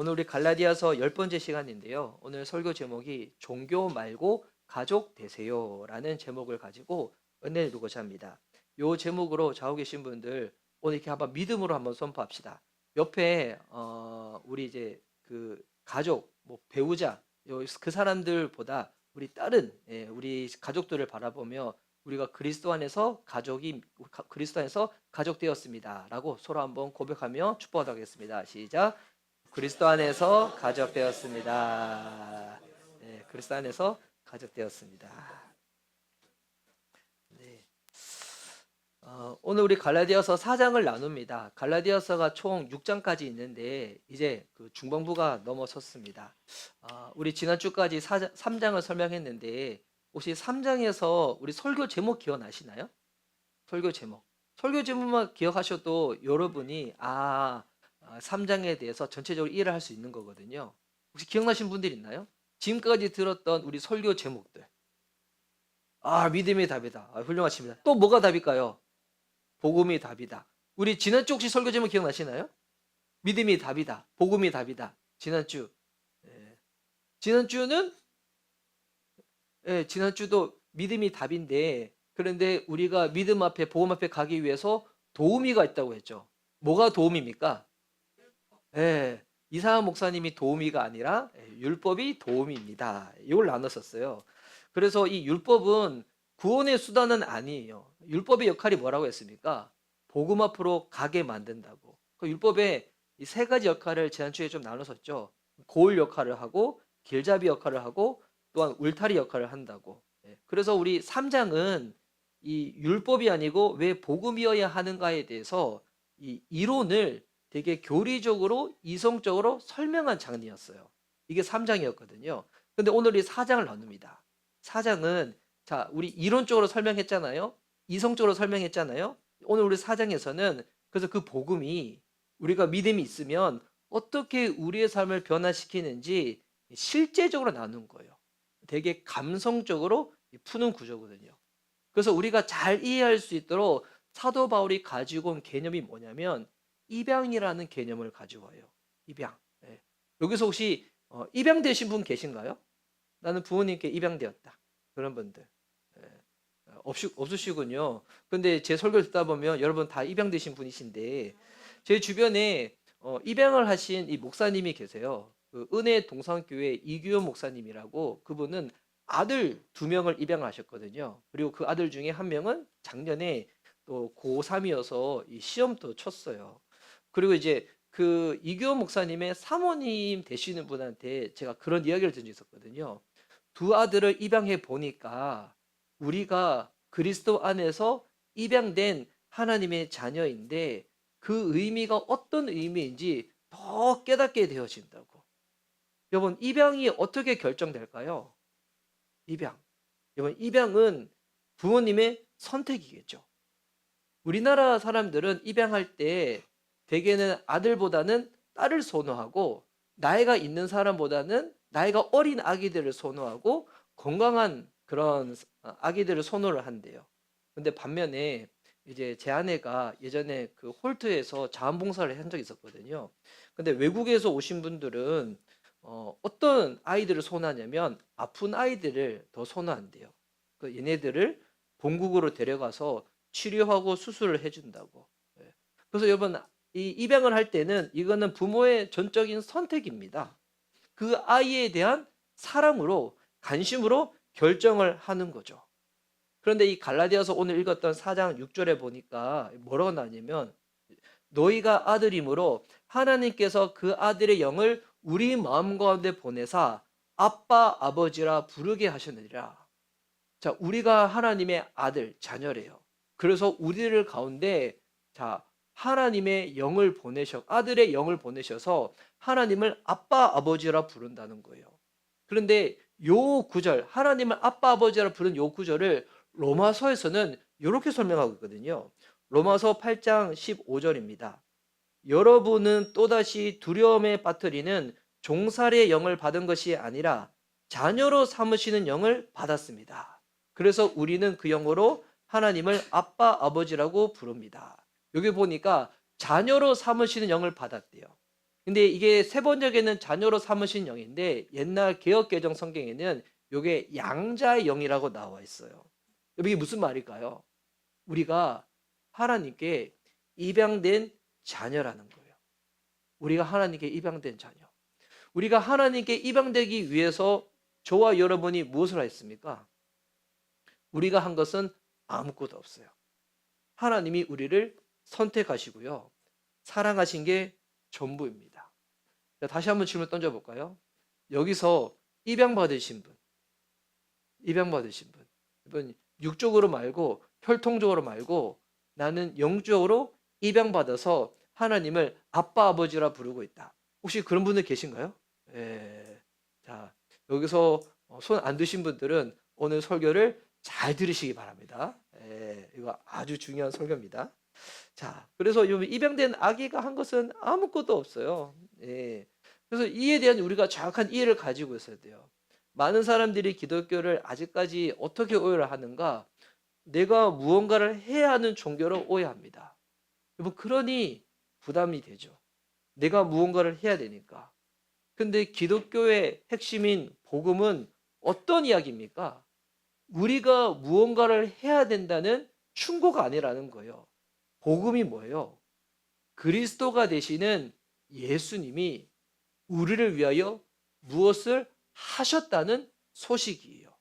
오늘 우리 갈라디아서 10번째 시간인데요. 오늘 설교 제목이 종교 말고 가족 되세요라는 제목을 가지고 은혜를 누고자 합니다. 이 제목으로 좌우 계신 분들 오늘 이렇게 한번 믿음으로 한번 선포합시다. 옆에 우리 이제 그 가족, 뭐 배우자, 그 사람들보다 우리 다른 우리 가족들을 바라보며 우리가 그리스도 안에서 그리스도 안에서 가족 되었습니다라고 서로 한번 고백하며 축복하도록 하겠습니다. 시작. 그리스도 안에서 가족되었습니다. 네, 그리스도 안에서 가족되었습니다. 네. 오늘 우리 갈라디아서 4장을 나눕니다. 갈라디아서가 총 6장까지 있는데 이제 그 중반부가 넘어섰습니다. 우리 지난주까지 3장을 설명했는데 혹시 3장에서 우리 설교 제목 기억나시나요? 설교 제목. 설교 제목만 기억하셔도 여러분이 3장에 대해서 전체적으로 이해를 할 수 있는 거거든요. 혹시 기억나신 분들 있나요? 지금까지 들었던 우리 설교 제목들. 믿음이 답이다. 훌륭하십니다. 또 뭐가 답일까요? 복음이 답이다. 우리 지난주 혹시 설교 제목 기억나시나요? 믿음이 답이다. 복음이 답이다. 지난주. 지난주는 지난주도 믿음이 답인데 그런데 우리가 믿음 앞에 복음 앞에 가기 위해서 도우미가 있다고 했죠. 뭐가 도움입니까? 이상한 목사님이 도우미가 아니라 율법이 도움입니다. 이걸 나눴었어요. 그래서 이 율법은 구원의 수단은 아니에요. 율법의 역할이 뭐라고 했습니까? 복음 앞으로 가게 만든다고. 그 율법의 이 세 가지 역할을 지난주에 좀 나눴었죠. 고을 역할을 하고 길잡이 역할을 하고 또한 울타리 역할을 한다고. 그래서 우리 3장은 이 율법이 아니고 왜 복음이어야 하는가에 대해서 이 이론을 되게 교리적으로 이성적으로 설명한 장이었어요. 이게 3장이었거든요. 근데 오늘 이 4장을 나눕니다. 4장은 자, 우리 이론적으로 설명했잖아요. 이성적으로 설명했잖아요. 오늘 우리 4장에서는 그래서 그 복음이 우리가 믿음이 있으면 어떻게 우리의 삶을 변화시키는지 실제적으로 나눈 거예요. 되게 감성적으로 푸는 구조거든요. 그래서 우리가 잘 이해할 수 있도록 사도 바울이 가지고 온 개념이 뭐냐면 입양이라는 개념을 가지고 와요. 입양. 여기서 혹시 입양되신 분 계신가요? 나는 부모님께 입양되었다. 그런 분들. 없으시군요. 근데 제 설교를 듣다 보면 여러분 다 입양되신 분이신데 제 주변에 입양을 하신 이 목사님이 계세요. 그 은혜 동산교회 이규현 목사님이라고 그분은 아들 2명을 입양하셨거든요. 그리고 그 아들 중에 한 명은 작년에 또 고3이어서 이 시험도 쳤어요. 그리고 이제 그 이규현 목사님의 사모님 되시는 분한테 제가 그런 이야기를 들은 적이 있었거든요. 두 아들을 입양해 보니까 우리가 그리스도 안에서 입양된 하나님의 자녀인데 그 의미가 어떤 의미인지 더 깨닫게 되어진다고. 여러분, 입양이 어떻게 결정될까요? 입양. 여러분, 입양은 부모님의 선택이겠죠. 우리나라 사람들은 입양할 때 대개는 아들보다는 딸을 선호하고 나이가 있는 사람보다는 나이가 어린 아기들을 선호하고 건강한 그런 아기들을 선호를 한대요. 근데 반면에 이제 제 아내가 예전에 그 홀트에서 자원봉사를 한 적이 있었거든요. 근데 외국에서 오신 분들은 어떤 아이들을 선호하냐면 아픈 아이들을 더 선호한대요. 그 얘네들을 본국으로 데려가서 치료하고 수술을 해준다고. 그래서 여러분 이 입양을 할 때는 이거는 부모의 전적인 선택입니다. 그 아이에 대한 사랑으로 관심으로 결정을 하는 거죠. 그런데 이 갈라디아서 오늘 읽었던 4장 6절에 보니까 뭐라고 나냐면 너희가 아들이므로 하나님께서 그 아들의 영을 우리 마음 가운데 보내사 아빠 아버지라 부르게 하셨느니라. 자, 우리가 하나님의 아들 자녀래요. 그래서 우리를 가운데 자 하나님의 영을 아들의 영을 보내셔서 하나님을 아빠 아버지라 부른다는 거예요. 그런데 요 구절 하나님을 아빠 아버지라 부른 요 구절을 로마서에서는 이렇게 설명하고 있거든요. 로마서 8장 15절입니다. 여러분은 또다시 두려움에 빠뜨리는 종살이의 영을 받은 것이 아니라 자녀로 삼으시는 영을 받았습니다. 그래서 우리는 그 영으로 하나님을 아빠 아버지라고 부릅니다. 여기 보니까 자녀로 삼으시는 영을 받았대요. 근데 이게 세 번역에는 자녀로 삼으신 영인데 옛날 개역개정 성경에는 요게 양자의 영이라고 나와 있어요. 이게 무슨 말일까요? 우리가 하나님께 입양된 자녀라는 거예요. 우리가 하나님께 입양된 자녀. 우리가 하나님께 입양되기 위해서 저와 여러분이 무엇을 했습니까? 우리가 한 것은 아무것도 없어요. 하나님이 우리를 선택하시고요. 사랑하신 게 전부입니다. 자, 다시 한번 질문 던져볼까요? 여기서 입양받으신 분, 입양받으신 분, 이번 육적으로 말고 혈통적으로 말고 나는 영적으로 입양받아서 하나님을 아빠 아버지라 부르고 있다. 혹시 그런 분들 계신가요? 예. 자, 여기서 손 안 드신 분들은 오늘 설교를 잘 들으시기 바랍니다. 예, 이거 아주 중요한 설교입니다. 자, 그래서 입양된 아기가 한 것은 아무것도 없어요. 예. 그래서 이에 대한 우리가 정확한 이해를 가지고 있어야 돼요. 많은 사람들이 기독교를 아직까지 어떻게 오해를 하는가? 내가 무언가를 해야 하는 종교로 오해합니다. 여러분, 그러니 부담이 되죠. 내가 무언가를 해야 되니까. 근데 기독교의 핵심인 복음은 어떤 이야기입니까? 우리가 무언가를 해야 된다는 충고가 아니라는 거예요. 복음이 뭐예요? 그리스도가 되시는 예수님이 우리를 위하여 무엇을 하셨다는 소식이에요.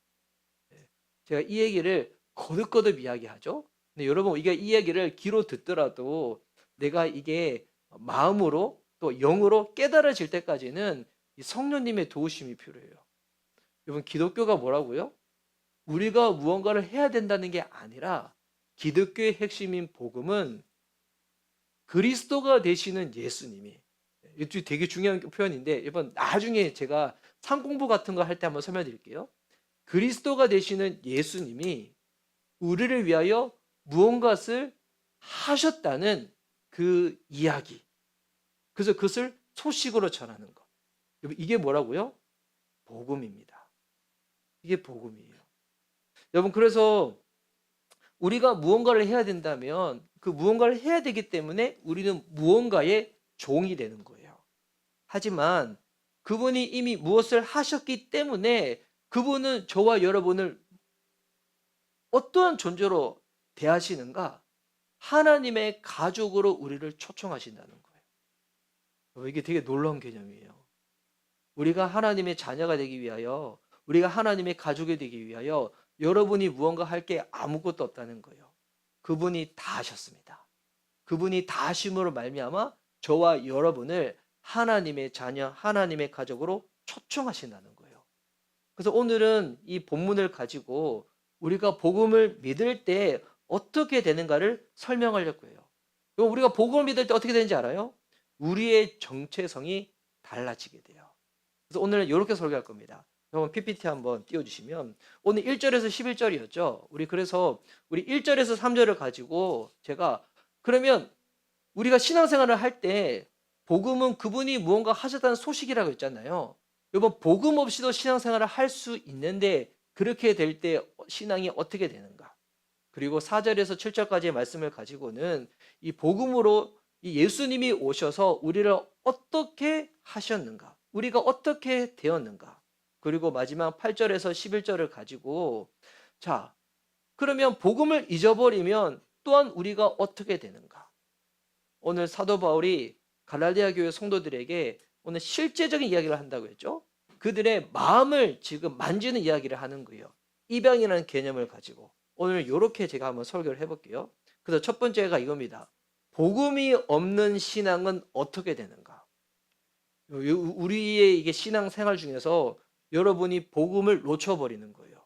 제가 이 얘기를 거듭거듭 이야기하죠. 근데 여러분, 이 이야기를 귀로 듣더라도 내가 이게 마음으로 또 영으로 깨달아질 때까지는 이 성령님의 도우심이 필요해요. 여러분, 기독교가 뭐라고요? 우리가 무언가를 해야 된다는 게 아니라 기독교의 핵심인 복음은 그리스도가 되시는 예수님이, 이거 되게 중요한 표현인데 이번 나중에 제가 상공부 같은 거 할 때 한번 설명드릴게요. 그리스도가 되시는 예수님이 우리를 위하여 무언가를 하셨다는 그 이야기. 그래서 그것을 소식으로 전하는 것. 이게 뭐라고요? 복음입니다. 이게 복음이에요. 여러분, 그래서 우리가 무언가를 해야 된다면 그 무언가를 해야 되기 때문에 우리는 무언가의 종이 되는 거예요. 하지만 그분이 이미 무엇을 하셨기 때문에 그분은 저와 여러분을 어떠한 존재로 대하시는가? 하나님의 가족으로 우리를 초청하신다는 거예요. 이게 되게 놀라운 개념이에요. 우리가 하나님의 자녀가 되기 위하여, 우리가 하나님의 가족이 되기 위하여 여러분이 무언가 할 게 아무것도 없다는 거예요. 그분이 다 하셨습니다. 그분이 다 하심으로 말미암아 저와 여러분을 하나님의 자녀, 하나님의 가족으로 초청하신다는 거예요. 그래서 오늘은 이 본문을 가지고 우리가 복음을 믿을 때 어떻게 되는가를 설명하려고 해요. 우리가 복음을 믿을 때 어떻게 되는지 알아요? 우리의 정체성이 달라지게 돼요. 그래서 오늘은 이렇게 설교할 겁니다. 여러분 PPT 한번 띄워주시면, 오늘 1절에서 11절이었죠. 그래서 우리 1절에서 3절을 가지고 제가, 그러면 우리가 신앙생활을 할 때 복음은 그분이 무언가 하셨다는 소식이라고 했잖아요. 여러분, 복음 없이도 신앙생활을 할 수 있는데 그렇게 될 때 신앙이 어떻게 되는가? 그리고 4절에서 7절까지의 말씀을 가지고는 이 복음으로 이 예수님이 오셔서 우리를 어떻게 하셨는가? 우리가 어떻게 되었는가? 그리고 마지막 8절에서 11절을 가지고, 자, 그러면 복음을 잊어버리면 또한 우리가 어떻게 되는가? 오늘 사도 바울이 갈라디아 교회 성도들에게 오늘 실제적인 이야기를 한다고 했죠. 그들의 마음을 지금 만지는 이야기를 하는 거예요. 입양이라는 개념을 가지고. 오늘 이렇게 제가 한번 설교를 해볼게요. 그래서 첫 번째가 이겁니다. 복음이 없는 신앙은 어떻게 되는가? 우리의 이게 신앙 생활 중에서 여러분이 복음을 놓쳐버리는 거예요.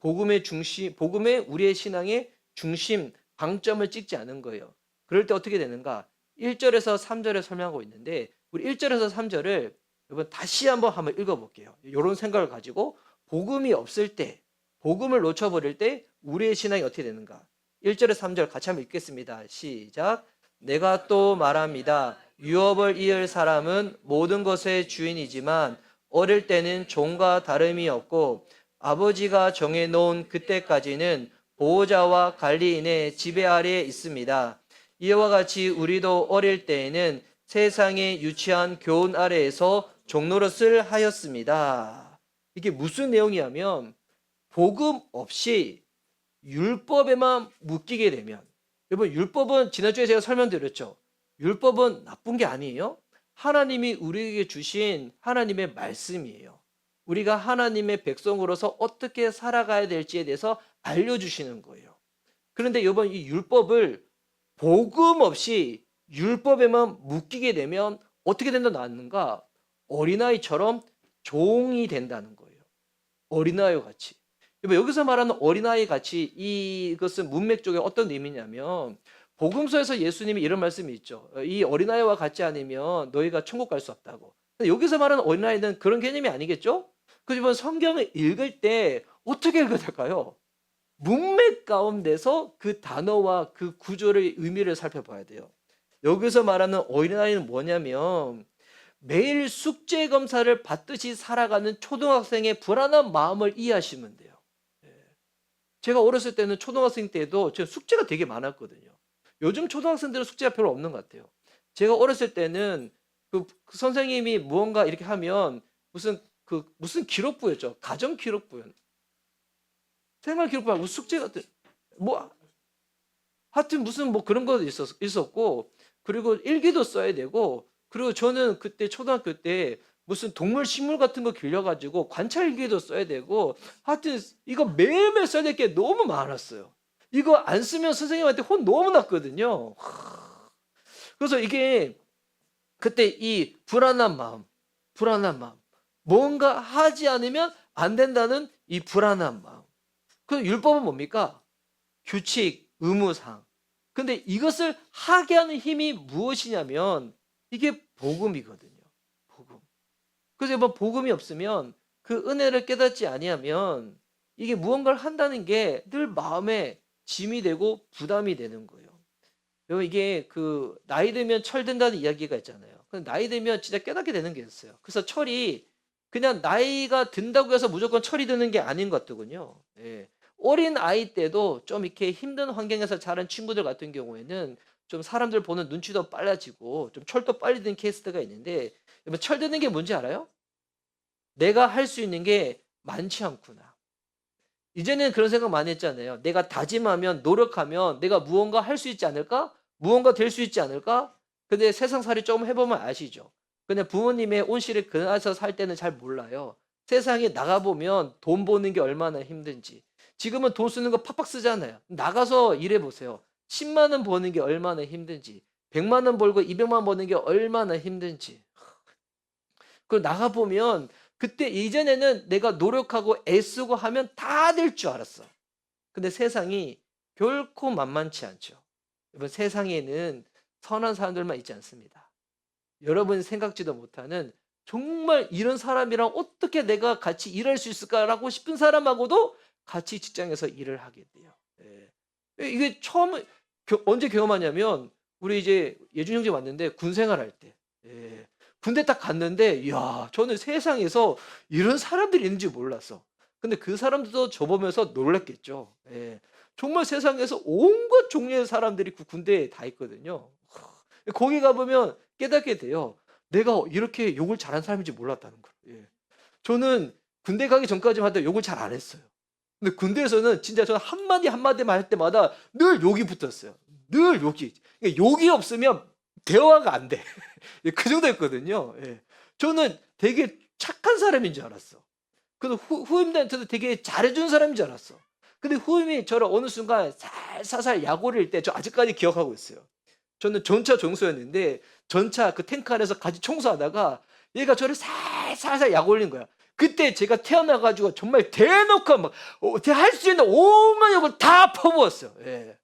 복음의 중심, 복음에 우리의 신앙의 중심, 방점을 찍지 않은 거예요. 그럴 때 어떻게 되는가? 1절에서 3절에 설명하고 있는데, 우리 1절에서 3절을 여러분 다시 한번 읽어볼게요. 이런 생각을 가지고 복음이 없을 때, 복음을 놓쳐버릴 때 우리의 신앙이 어떻게 되는가? 1절에서 3절 같이 한번 읽겠습니다. 시작. 내가 또 말합니다. 유업을 이을 사람은 모든 것의 주인이지만 어릴 때는 종과 다름이 없고 아버지가 정해놓은 그때까지는 보호자와 관리인의 지배 아래에 있습니다. 이와 같이 우리도 어릴 때에는 세상에 유치한 교훈 아래에서 종노릇을 하였습니다. 이게 무슨 내용이냐면 복음 없이 율법에만 묶이게 되면, 여러분 율법은 지난주에 제가 설명드렸죠. 율법은 나쁜 게 아니에요. 하나님이 우리에게 주신 하나님의 말씀이에요. 우리가 하나님의 백성으로서 어떻게 살아가야 될지에 대해서 알려주시는 거예요. 그런데 이번 이 율법을 복음 없이 율법에만 묶이게 되면 어떻게 된다 나왔는가? 어린아이처럼 종이 된다는 거예요. 어린아이와 같이. 여기서 말하는 어린아이 같이, 이것은 문맥 쪽에 어떤 의미냐면 복음서에서 예수님이 이런 말씀이 있죠. 이 어린아이와 같지 않으면 너희가 천국 갈 수 없다고. 근데 여기서 말하는 어린아이는 그런 개념이 아니겠죠? 그지만 성경을 읽을 때 어떻게 읽어야 될까요? 문맥 가운데서 그 단어와 그 구조의 의미를 살펴봐야 돼요. 여기서 말하는 어린아이는 뭐냐면 매일 숙제 검사를 받듯이 살아가는 초등학생의 불안한 마음을 이해하시면 돼요. 제가 어렸을 때는 초등학생 때도 제가 숙제가 되게 많았거든요. 요즘 초등학생들은 숙제가 별로 없는 것 같아요. 제가 어렸을 때는 그 선생님이 무언가 이렇게 하면 무슨 기록부였죠. 가정 기록부였. 생활 기록부 하고 숙제 같은 뭐 하여튼 무슨 뭐 그런 거 있었고, 그리고 일기도 써야 되고, 그리고 저는 그때 초등학교 때 무슨 동물 식물 같은 거 길려가지고 관찰 일기도 써야 되고, 하여튼 이거 매일매일 써야 될 게 너무 많았어요. 이거 안 쓰면 선생님한테 혼 너무 났거든요. 그래서 이게 그때 이 불안한 마음, 뭔가 하지 않으면 안 된다는 이 불안한 마음. 그 율법은 뭡니까? 규칙, 의무상. 근데 이것을 하게 하는 힘이 무엇이냐면 이게 복음이거든요. 복음. 그래서 뭐 복음이 없으면 그 은혜를 깨닫지 아니하면 이게 무언가를 한다는 게 늘 마음에 짐이 되고 부담이 되는 거예요. 여러분 이게 그 나이 들면 철든다는 이야기가 있잖아요. 나이 들면 진짜 깨닫게 되는 게 있어요. 그래서 철이 그냥 나이가 든다고 해서 무조건 철이 드는 게 아닌 것 같더군요. 예. 어린 아이 때도 좀 이렇게 힘든 환경에서 자란 친구들 같은 경우에는 좀 사람들 보는 눈치도 빨라지고 좀 철도 빨리 드는 케이스가 있는데, 철 드는 게 뭔지 알아요? 내가 할 수 있는 게 많지 않구나. 이제는 그런 생각 많이 했잖아요. 내가 다짐하면, 노력하면 내가 무언가 할 수 있지 않을까? 무언가 될 수 있지 않을까? 근데 세상살이 조금 해보면 아시죠? 그냥 부모님의 온실에 근해서 살 때는 잘 몰라요. 세상에 나가보면 돈 버는 게 얼마나 힘든지. 지금은 돈 쓰는 거 팍팍 쓰잖아요. 나가서 일해보세요. 10만 원 버는 게 얼마나 힘든지. 100만 원 벌고 200만 원 버는 게 얼마나 힘든지. 그걸 나가보면 그때 이전에는 내가 노력하고 애쓰고 하면 다 될 줄 알았어. 근데 세상이 결코 만만치 않죠. 여러분 세상에는 선한 사람들만 있지 않습니다. 여러분이 생각지도 못하는 정말 이런 사람이랑 어떻게 내가 같이 일할 수 있을까라고 싶은 사람하고도 같이 직장에서 일을 하게 돼요. 예. 이게 처음 언제 경험하냐면 우리 이제 예준 형제 왔는데 군 생활할 때. 예. 군대 딱 갔는데 이야 저는 세상에서 이런 사람들이 있는지 몰랐어. 근데 그 사람들도 저 보면서 놀랐겠죠. 예. 정말 세상에서 온갖 종류의 사람들이 그 군대에 다 있거든요. 거기 가보면 깨닫게 돼요. 내가 이렇게 욕을 잘하는 사람인지 몰랐다는 걸. 예. 저는 군대 가기 전까지만 해도 욕을 잘 안 했어요. 근데 군대에서는 진짜 저는 한마디만 할 때마다 늘 욕이 붙었어요. 늘 욕이. 그러니까 욕이 없으면 대화가 안 돼. 그 정도였거든요. 예. 저는 되게 착한 사람인 줄 알았어. 그래서 후임들한테도 되게 잘해주는 사람인 줄 알았어. 근데 후임이 저를 어느 순간 살살 약올릴 때 저 아직까지 기억하고 있어요. 저는 전차 종수였는데 전차 그 탱크 안에서 같이 청소하다가 얘가 저를 살살 약올린 거야. 그때 제가 태어나가지고 정말 대놓고 막 할 수 있는 온갖 욕을 다 퍼부었어요. 예.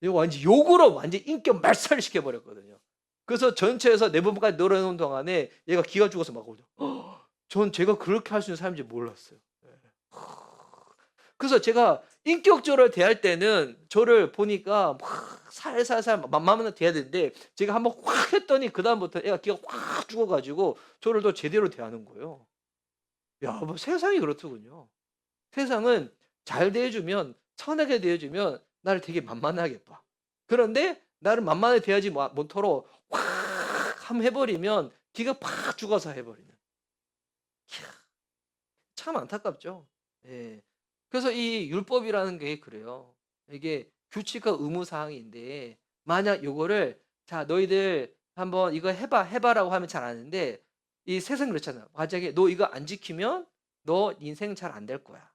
이거 완전 욕으로 완전 인격 말살을 시켜버렸거든요. 그래서 전체에서 4번까지 놀아놓은 동안에 얘가 기가 죽어서 막 오죠. 전 제가 그렇게 할 수 있는 사람인지 몰랐어요. 예. 그래서 제가 인격적으로 대할 때는 저를 보니까 막 살살살 만만하게 대해야 되는데 제가 한번 확 했더니 그다음부터 애가 기가 확 죽어가지고 저를 더 제대로 대하는 거예요. 야, 뭐 세상이 그렇더군요. 세상은 잘 대해주면, 선하게 대해주면 나를 되게 만만하게 봐. 그런데 나를 만만하게 대하지 못하도록 확 함 해버리면 기가 팍 죽어서 해버리는. 이야, 참 안타깝죠. 예. 그래서 이 율법이라는 게 그래요. 이게 규칙과 의무 사항인데 만약 요거를 자 너희들 한번 이거 해봐라고 하면 잘 안 하는데 이 세상 그렇잖아요. 만약에 너 이거 안 지키면 너 인생 잘 안 될 거야.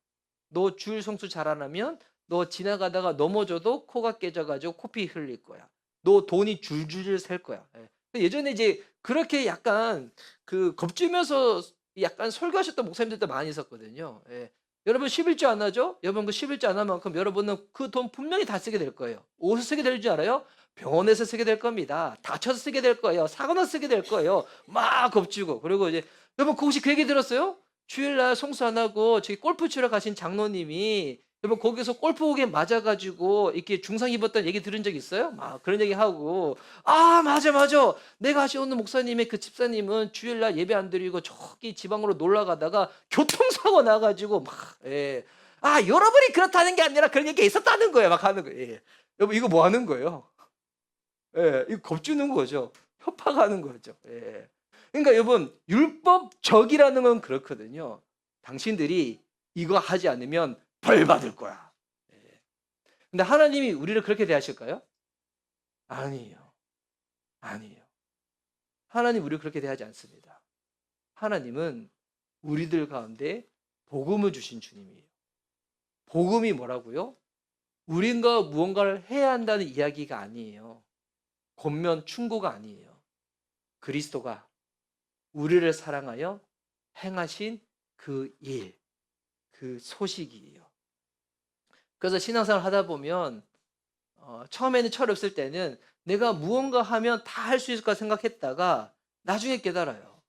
너 주일 성수 잘 안 하면 너 지나가다가 넘어져도 코가 깨져가지고 코피 흘릴 거야. 너 돈이 줄줄줄 셀 거야. 예. 예전에 이제 그렇게 약간 그 겁주면서 약간 설교하셨던 목사님들도 많이 있었거든요. 예. 여러분 11조 안 하죠? 여러분 그 11조 안 한 만큼 여러분은 그 돈 분명히 다 쓰게 될 거예요. 어디서 쓰게 될 줄 알아요? 병원에서 쓰게 될 겁니다. 다쳐서 쓰게 될 거예요. 사고 나서 쓰게 될 거예요. 막 겁주고. 그리고 이제 여러분 그 혹시 그 얘기 들었어요? 주일날 송수 안 하고 저기 골프 치러 가신 장로님이 여러분 거기서 골프공에 맞아가지고 이렇게 중상 입었던 얘기 들은 적 있어요? 막 그런 얘기 하고 아 맞아 맞아 내가 아시는 목사님의 그 집사님은 주일날 예배 안 드리고 저기 지방으로 놀러 가다가 교통사고 나가지고 막 예. 아 여러분이 그렇다는 게 아니라 그런 얘기가 있었다는 거예요. 막 하는 거예요. 예. 여러분 이거 뭐 하는 거예요? 예, 이거 겁주는 거죠. 협박하는 거죠. 예. 그러니까 여러분 율법적이라는 건 그렇거든요. 당신들이 이거 하지 않으면 벌 받을 거야. 예. 근데 하나님이 우리를 그렇게 대하실까요? 아니에요. 아니에요. 하나님 우리를 그렇게 대하지 않습니다. 하나님은 우리들 가운데 복음을 주신 주님이에요. 복음이 뭐라고요? 우리가 무언가를 해야 한다는 이야기가 아니에요. 권면 충고가 아니에요. 그리스도가 우리를 사랑하여 행하신 그 일, 그 소식이에요. 그래서 신앙생활 하다 보면 처음에는 철이 없을 때는 내가 무언가 하면 다 할 수 있을 까 생각했다가 나중에 깨달아요.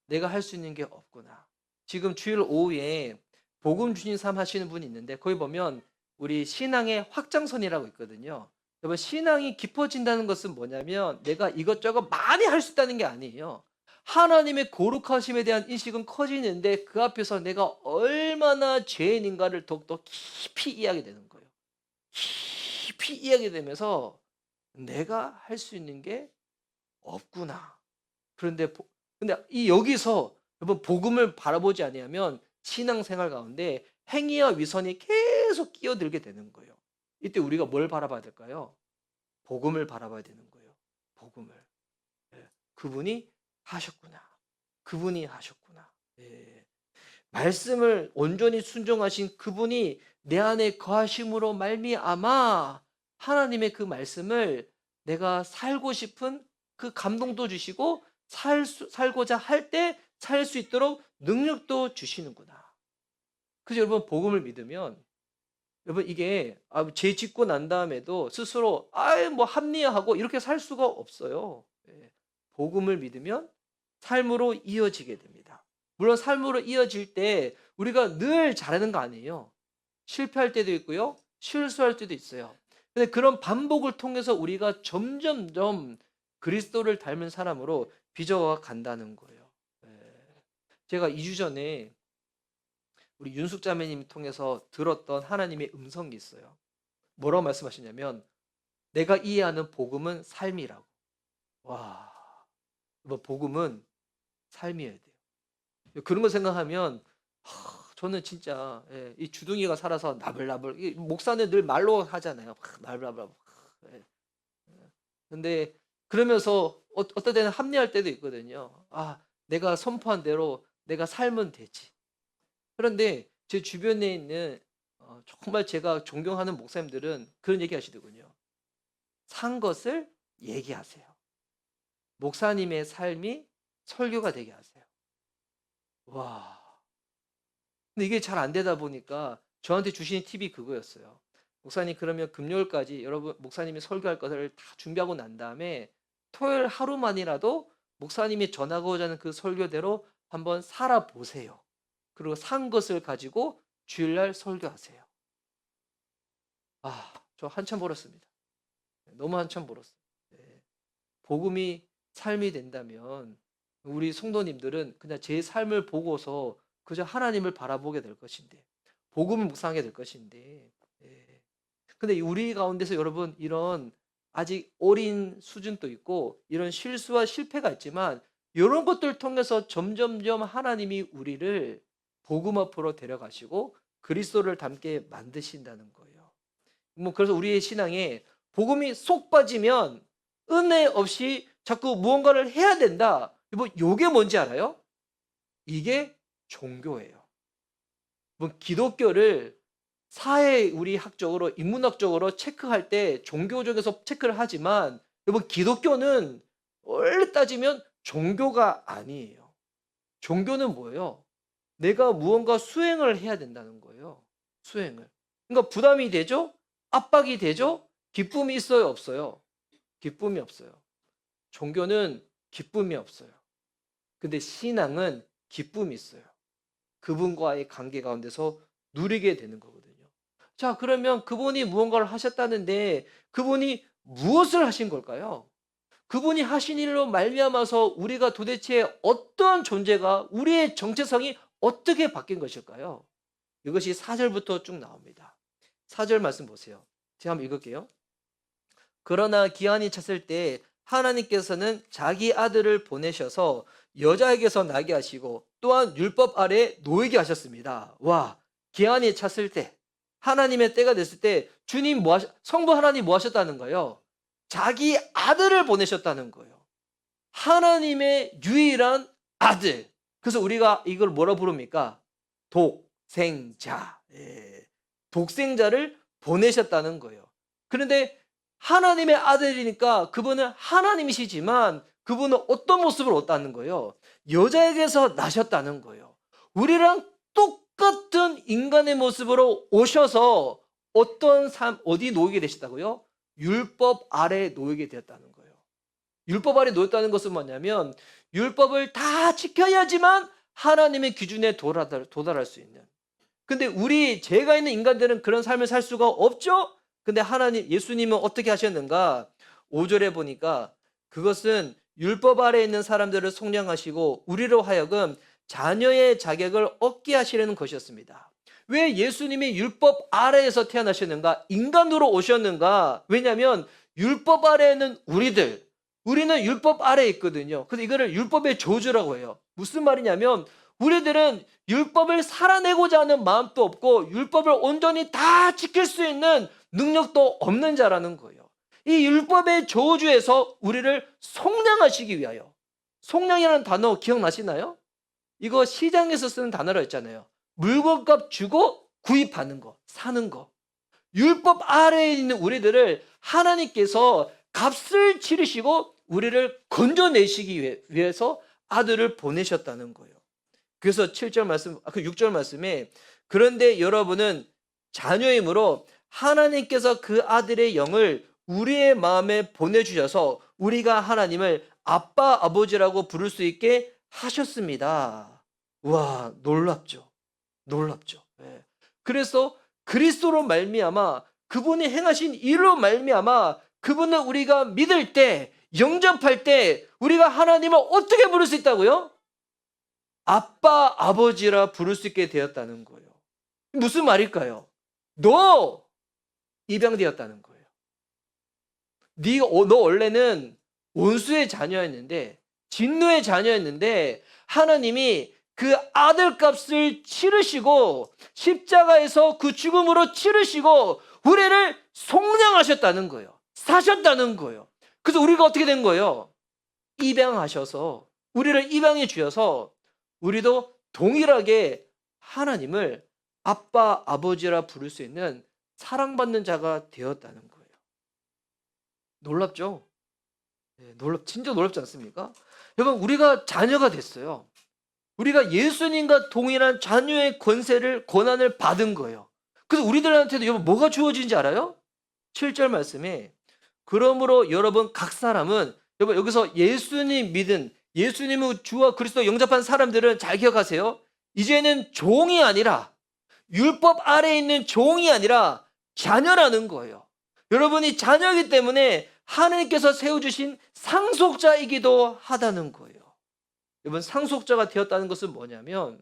내가 할 수 있는 게 없구나. 지금 주일 오후에 복음 주신 삶 하시는 분이 있는데 거기 보면 우리 신앙의 확장선이라고 있거든요. 여러분 신앙이 깊어진다는 것은 뭐냐면 내가 이것저것 많이 할 수 있다는 게 아니에요. 하나님의 거룩하심에 대한 인식은 커지는데 그 앞에서 내가 얼마나 죄인인가를 더욱더 깊이 이해하게 되는 거예요. 깊이 이해하게 되면서 내가 할 수 있는 게 없구나. 그런데 근데 이 여기서 여러분 복음을 바라보지 아니하면 신앙생활 가운데 행위와 위선이 계속 끼어들게 되는 거예요. 이때 우리가 뭘 바라봐야 될까요? 복음을 바라봐야 되는 거예요. 복음을. 예. 그분이 하셨구나. 그분이 하셨구나. 예. 말씀을 온전히 순종하신 그분이 내 안에 거하심으로 말미암아 하나님의 그 말씀을 내가 살고 싶은 그 감동도 주시고 살고자 할 때 살 수 있도록 능력도 주시는구나. 그래서 여러분 복음을 믿으면 여러분 이게 죄 짓고 난 다음에도 스스로 뭐 합리화하고 이렇게 살 수가 없어요. 예. 복음을 믿으면 삶으로 이어지게 됩니다. 물론 삶으로 이어질 때 우리가 늘 잘하는 거 아니에요. 실패할 때도 있고요. 실수할 때도 있어요. 근데 그런 반복을 통해서 우리가 점점점 그리스도를 닮은 사람으로 빚어가 간다는 거예요. 예. 제가 2주 전에 우리 윤숙 자매님 통해서 들었던 하나님의 음성이 있어요. 뭐라고 말씀하시냐면 내가 이해하는 복음은 삶이라고. 와, 뭐 복음은 삶이어야 돼요. 그런 거 생각하면 저는 진짜 이 주둥이가 살아서 나불나불 목사는 늘 말로 하잖아요. 나불나불. 예. 근데 그러면서 어떨 때는 합리할 때도 있거든요. 내가 선포한 대로 내가 살면 되지. 그런데 제 주변에 있는 정말 제가 존경하는 목사님들은 그런 얘기 하시더군요. 산 것을 얘기하세요. 목사님의 삶이 설교가 되게 하세요. 와. 근데 이게 잘 안 되다 보니까 저한테 주신 팁이 그거였어요. 목사님 그러면 금요일까지 여러분 목사님이 설교할 것을 다 준비하고 난 다음에 토요일 하루만이라도 목사님이 전하고자 하는 그 설교대로 한번 살아보세요. 그리고 산 것을 가지고 주일날 설교하세요. 저 한참 벌었습니다. 너무 한참 벌었어요. 네. 복음이 삶이 된다면 우리 성도님들은 그냥 제 삶을 보고서 그저 하나님을 바라보게 될 것인데 복음을 묵상하게 될 것인데 근데 우리 가운데서 여러분 이런 아직 어린 수준도 있고 이런 실수와 실패가 있지만 이런 것들을 통해서 점점점 하나님이 우리를 복음 앞으로 데려가시고 그리스도를 닮게 만드신다는 거예요. 뭐 그래서 우리의 신앙에 복음이 쏙 빠지면 은혜 없이 자꾸 무언가를 해야 된다. 뭐 요게 뭔지 알아요? 이게 종교예요. 뭐 기독교를 사회 우리 학적으로 인문학적으로 체크할 때 종교적에서 체크를 하지만 여러분 기독교는 원래 따지면 종교가 아니에요. 종교는 뭐예요? 내가 무언가 수행을 해야 된다는 거예요. 수행을. 그러니까 부담이 되죠? 압박이 되죠? 기쁨이 있어요, 없어요? 기쁨이 없어요. 종교는 기쁨이 없어요. 근데 신앙은 기쁨이 있어요. 그분과의 관계 가운데서 누리게 되는 거거든요. 자, 그러면 그분이 무언가를 하셨다는데 그분이 무엇을 하신 걸까요? 그분이 하신 일로 말미암아서 우리가 도대체 어떤 존재가 우리의 정체성이 어떻게 바뀐 것일까요? 이것이 4절부터 쭉 나옵니다. 4절 말씀 보세요. 제가 한번 읽을게요. 그러나 기한이 찼을 때 하나님께서는 자기 아들을 보내셔서 여자에게서 나게 하시고 또한 율법 아래 놓이게 하셨습니다. 와, 기한이 찼을 때 하나님의 때가 됐을 때 주님 성부 하나님 뭐 하셨다는 거예요? 자기 아들을 보내셨다는 거예요. 하나님의 유일한 아들. 그래서 우리가 이걸 뭐라 부릅니까? 독생자. 예. 독생자를 보내셨다는 거예요. 그런데 하나님의 아들이니까 그분은 하나님이시지만 그분은 어떤 모습을 얻다는 거예요? 여자에게서 나셨다는 거예요. 우리랑 똑같은 인간의 모습으로 오셔서 어떤 삶, 어디 놓이게 되셨다고요? 율법 아래 놓이게 되었다는 거예요. 율법 아래 놓였다는 것은 뭐냐면 율법을 다 지켜야지만 하나님의 기준에 도달할 수 있는. 근데 제가 있는 인간들은 그런 삶을 살 수가 없죠? 근데 예수님은 어떻게 하셨는가? 5절에 보니까 그것은 율법 아래에 있는 사람들을 속량하시고 우리로 하여금 자녀의 자격을 얻게 하시려는 것이었습니다. 왜 예수님이 율법 아래에서 태어나셨는가? 인간으로 오셨는가? 왜냐하면 율법 아래에는 우리는 율법 아래에 있거든요. 그래서 이거를 율법의 저주라고 해요. 무슨 말이냐면 우리들은 율법을 살아내고자 하는 마음도 없고 율법을 온전히 다 지킬 수 있는 능력도 없는 자라는 거예요. 이 율법의 저주에서 우리를 속량하시기 위하여. 속량이라는 단어 기억나시나요? 이거 시장에서 쓰는 단어로 했잖아요. 물건값 주고 구입하는 거, 사는 거. 율법 아래에 있는 우리들을 하나님께서 값을 치르시고 우리를 건져내시기 위해서 아들을 보내셨다는 거예요. 그래서 7절 말씀, 6절 말씀에 그런데 여러분은 자녀이므로 하나님께서 그 아들의 영을 우리의 마음에 보내주셔서 우리가 하나님을 아빠, 아버지라고 부를 수 있게 하셨습니다. 와, 놀랍죠. 놀랍죠. 네. 그래서 그리스도로 말미암아 그분이 행하신 일로 말미암아 그분을 우리가 믿을 때 영접할 때 우리가 하나님을 어떻게 부를 수 있다고요? 아빠, 아버지라 부를 수 있게 되었다는 거예요. 무슨 말일까요? 너 입양되었다는 거예요. 너 원래는 원수의 자녀였는데 진노의 자녀였는데 하나님이 그 아들값을 치르시고 십자가에서 그 죽음으로 치르시고 우리를 속량하셨다는 거예요. 사셨다는 거예요. 그래서 우리가 어떻게 된 거예요? 입양하셔서 우리를 입양해 주셔서 우리도 동일하게 하나님을 아빠, 아버지라 부를 수 있는 사랑받는 자가 되었다는 거예요. 놀랍죠? 네, 진짜 놀랍지 않습니까? 여러분, 우리가 자녀가 됐어요. 우리가 예수님과 동일한 자녀의 권한을 받은 거예요. 그래서 우리들한테도 여러분 뭐가 주어진지 알아요? 7절 말씀에 그러므로 여러분 각 사람은 여러분 여기서 예수님의 주와 그리스도 영접한 사람들은 잘 기억하세요. 이제는 종이 아니라 율법 아래에 있는 종이 아니라 자녀라는 거예요. 여러분이 자녀이기 때문에 하나님께서 세워주신 상속자이기도 하다는 거예요. 여러분 상속자가 되었다는 것은 뭐냐면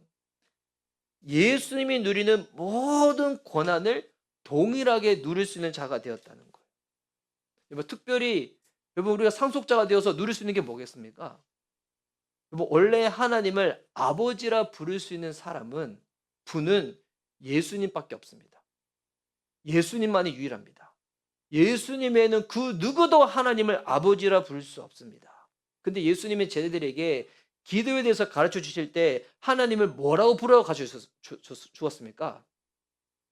예수님이 누리는 모든 권한을 동일하게 누릴 수 있는 자가 되었다는 거예요. 여러분 특별히 여러분 우리가 상속자가 되어서 누릴 수 있는 게 뭐겠습니까? 여러분 원래 하나님을 아버지라 부를 수 있는 사람은 분은 예수님밖에 없습니다. 예수님만이 유일합니다. 예수님 외에는 그 누구도 하나님을 아버지라 부를 수 없습니다. 근데 예수님의 제자들에게 기도에 대해서 가르쳐 주실 때 하나님을 뭐라고 부르라고 가르쳐 주었습니까?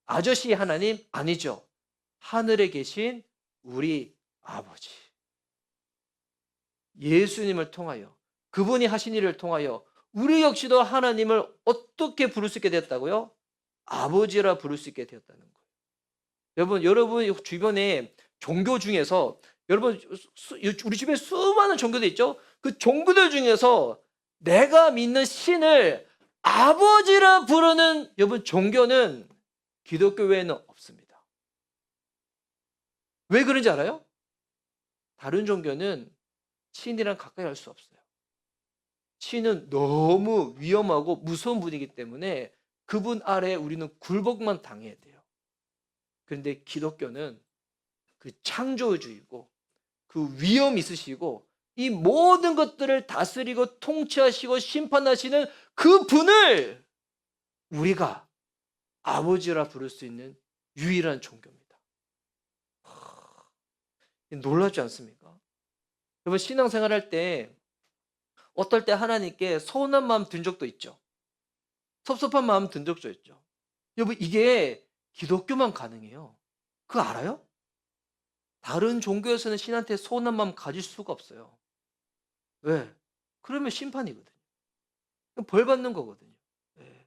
아저씨 하나님? 아니죠. 하늘에 계신 우리 아버지. 예수님을 통하여 그분이 하신 일을 통하여 우리 역시도 하나님을 어떻게 부를 수 있게 되었다고요? 아버지라 부를 수 있게 되었다는 거예요. 여러분 주변에 종교 중에서 여러분 우리 주변에 수많은 종교들 있죠? 그 종교들 중에서 내가 믿는 신을 아버지라 부르는 여러분 종교는 기독교 외에는 없습니다. 왜 그런지 알아요? 다른 종교는 신이랑 가까이 할 수 없어요. 신은 너무 위험하고 무서운 분이기 때문에 그분 아래에 우리는 굴복만 당해야 돼요. 그런데 기독교는 그 창조주이고 그 위험 있으시고 이 모든 것들을 다스리고 통치하시고 심판하시는 그 분을 우리가 아버지라 부를 수 있는 유일한 종교입니다. 놀랍지 않습니까? 여러분 신앙생활 할 때 어떨 때 하나님께 서운한 마음 든 적도 있죠. 섭섭한 마음 든 적도 있죠. 여러분 이게 기독교만 가능해요. 그거 알아요? 다른 종교에서는 신한테 서운한 마음 가질 수가 없어요. 왜? 그러면 심판이거든요. 벌 받는 거거든요. 예.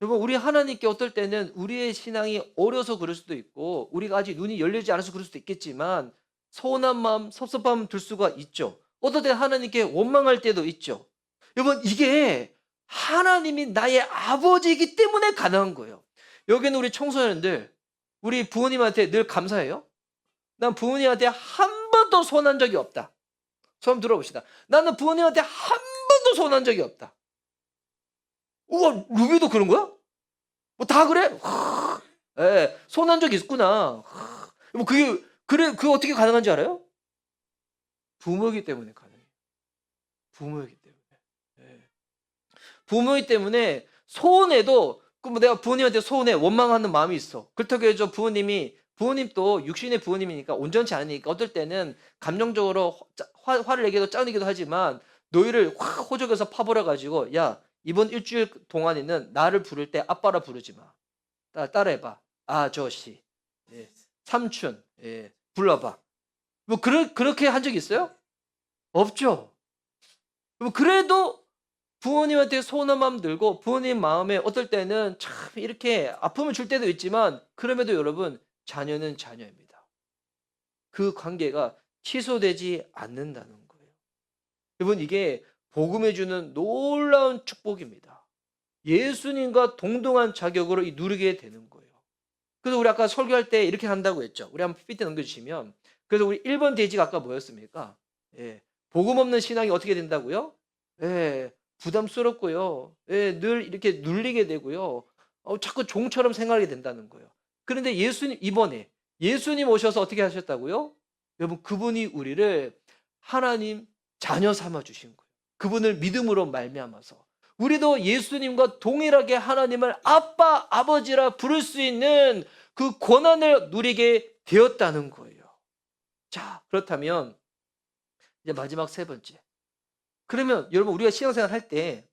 여러분 우리 하나님께 어떨 때는 우리의 신앙이 어려서 그럴 수도 있고 우리가 아직 눈이 열리지 않아서 그럴 수도 있겠지만 서운한 마음, 섭섭한 마음 들 수가 있죠. 어떨 때 하나님께 원망할 때도 있죠. 여러분 이게 하나님이 나의 아버지이기 때문에 가능한 거예요. 여기는 우리 청소년들 우리 부모님한테 늘 감사해요. 난 부모님한테 한 번도 서운한 적이 없다. 처음 들어봅시다. 나는 부모님한테 한 번도 서운한 적이 없다. 우와, 루비도 그런 거야? 뭐 다 그래? 예, 서운한 적이 있구나. 뭐 그게 어떻게 가능한지 알아요? 부모이기 때문에 가능해요. 부모이기 때문에. 예. 부모이기 때문에 소원해도 뭐 내가 부모님한테 소원해 원망하는 마음이 있어. 그렇다고 해서 부모님도 육신의 부모님이니까 온전치 않으니까 어떨 때는 감정적으로 화를 내기도 짜내기도 하지만 너희를 확 호적에서 파버려 가지고 야 이번 일주일 동안에는 나를 부를 때 아빠라 부르지 마. 따라해봐. 아저씨, 예. 삼촌, 예. 불러봐. 뭐 그렇게 한 적 있어요? 없죠. 그래도 부모님한테 서운한 마음 들고 부모님 마음에 어떨 때는 참 이렇게 아픔을 줄 때도 있지만 그럼에도 여러분 자녀는 자녀입니다. 그 관계가 취소되지 않는다는 거예요. 여러분 이게 복음에 주는 놀라운 축복입니다. 예수님과 동등한 자격으로 누리게 되는 거예요. 그래서 우리 아까 설교할 때 이렇게 한다고 했죠. 우리 한번 PPT 넘겨주시면 그래서 우리 1번 대지가 아까 뭐였습니까? 예, 복음 없는 신앙이 어떻게 된다고요? 예, 부담스럽고요. 예, 늘 이렇게 눌리게 되고요. 자꾸 종처럼 생각하게 된다는 거예요. 그런데 이번에 예수님 오셔서 어떻게 하셨다고요? 여러분, 그분이 우리를 하나님 자녀 삼아 주신 거예요. 그분을 믿음으로 말미암아서. 우리도 예수님과 동일하게 하나님을 아빠, 아버지라 부를 수 있는 그 권한을 누리게 되었다는 거예요. 자, 그렇다면 이제 마지막 세 번째. 그러면 여러분 우리가 신앙생활 할 때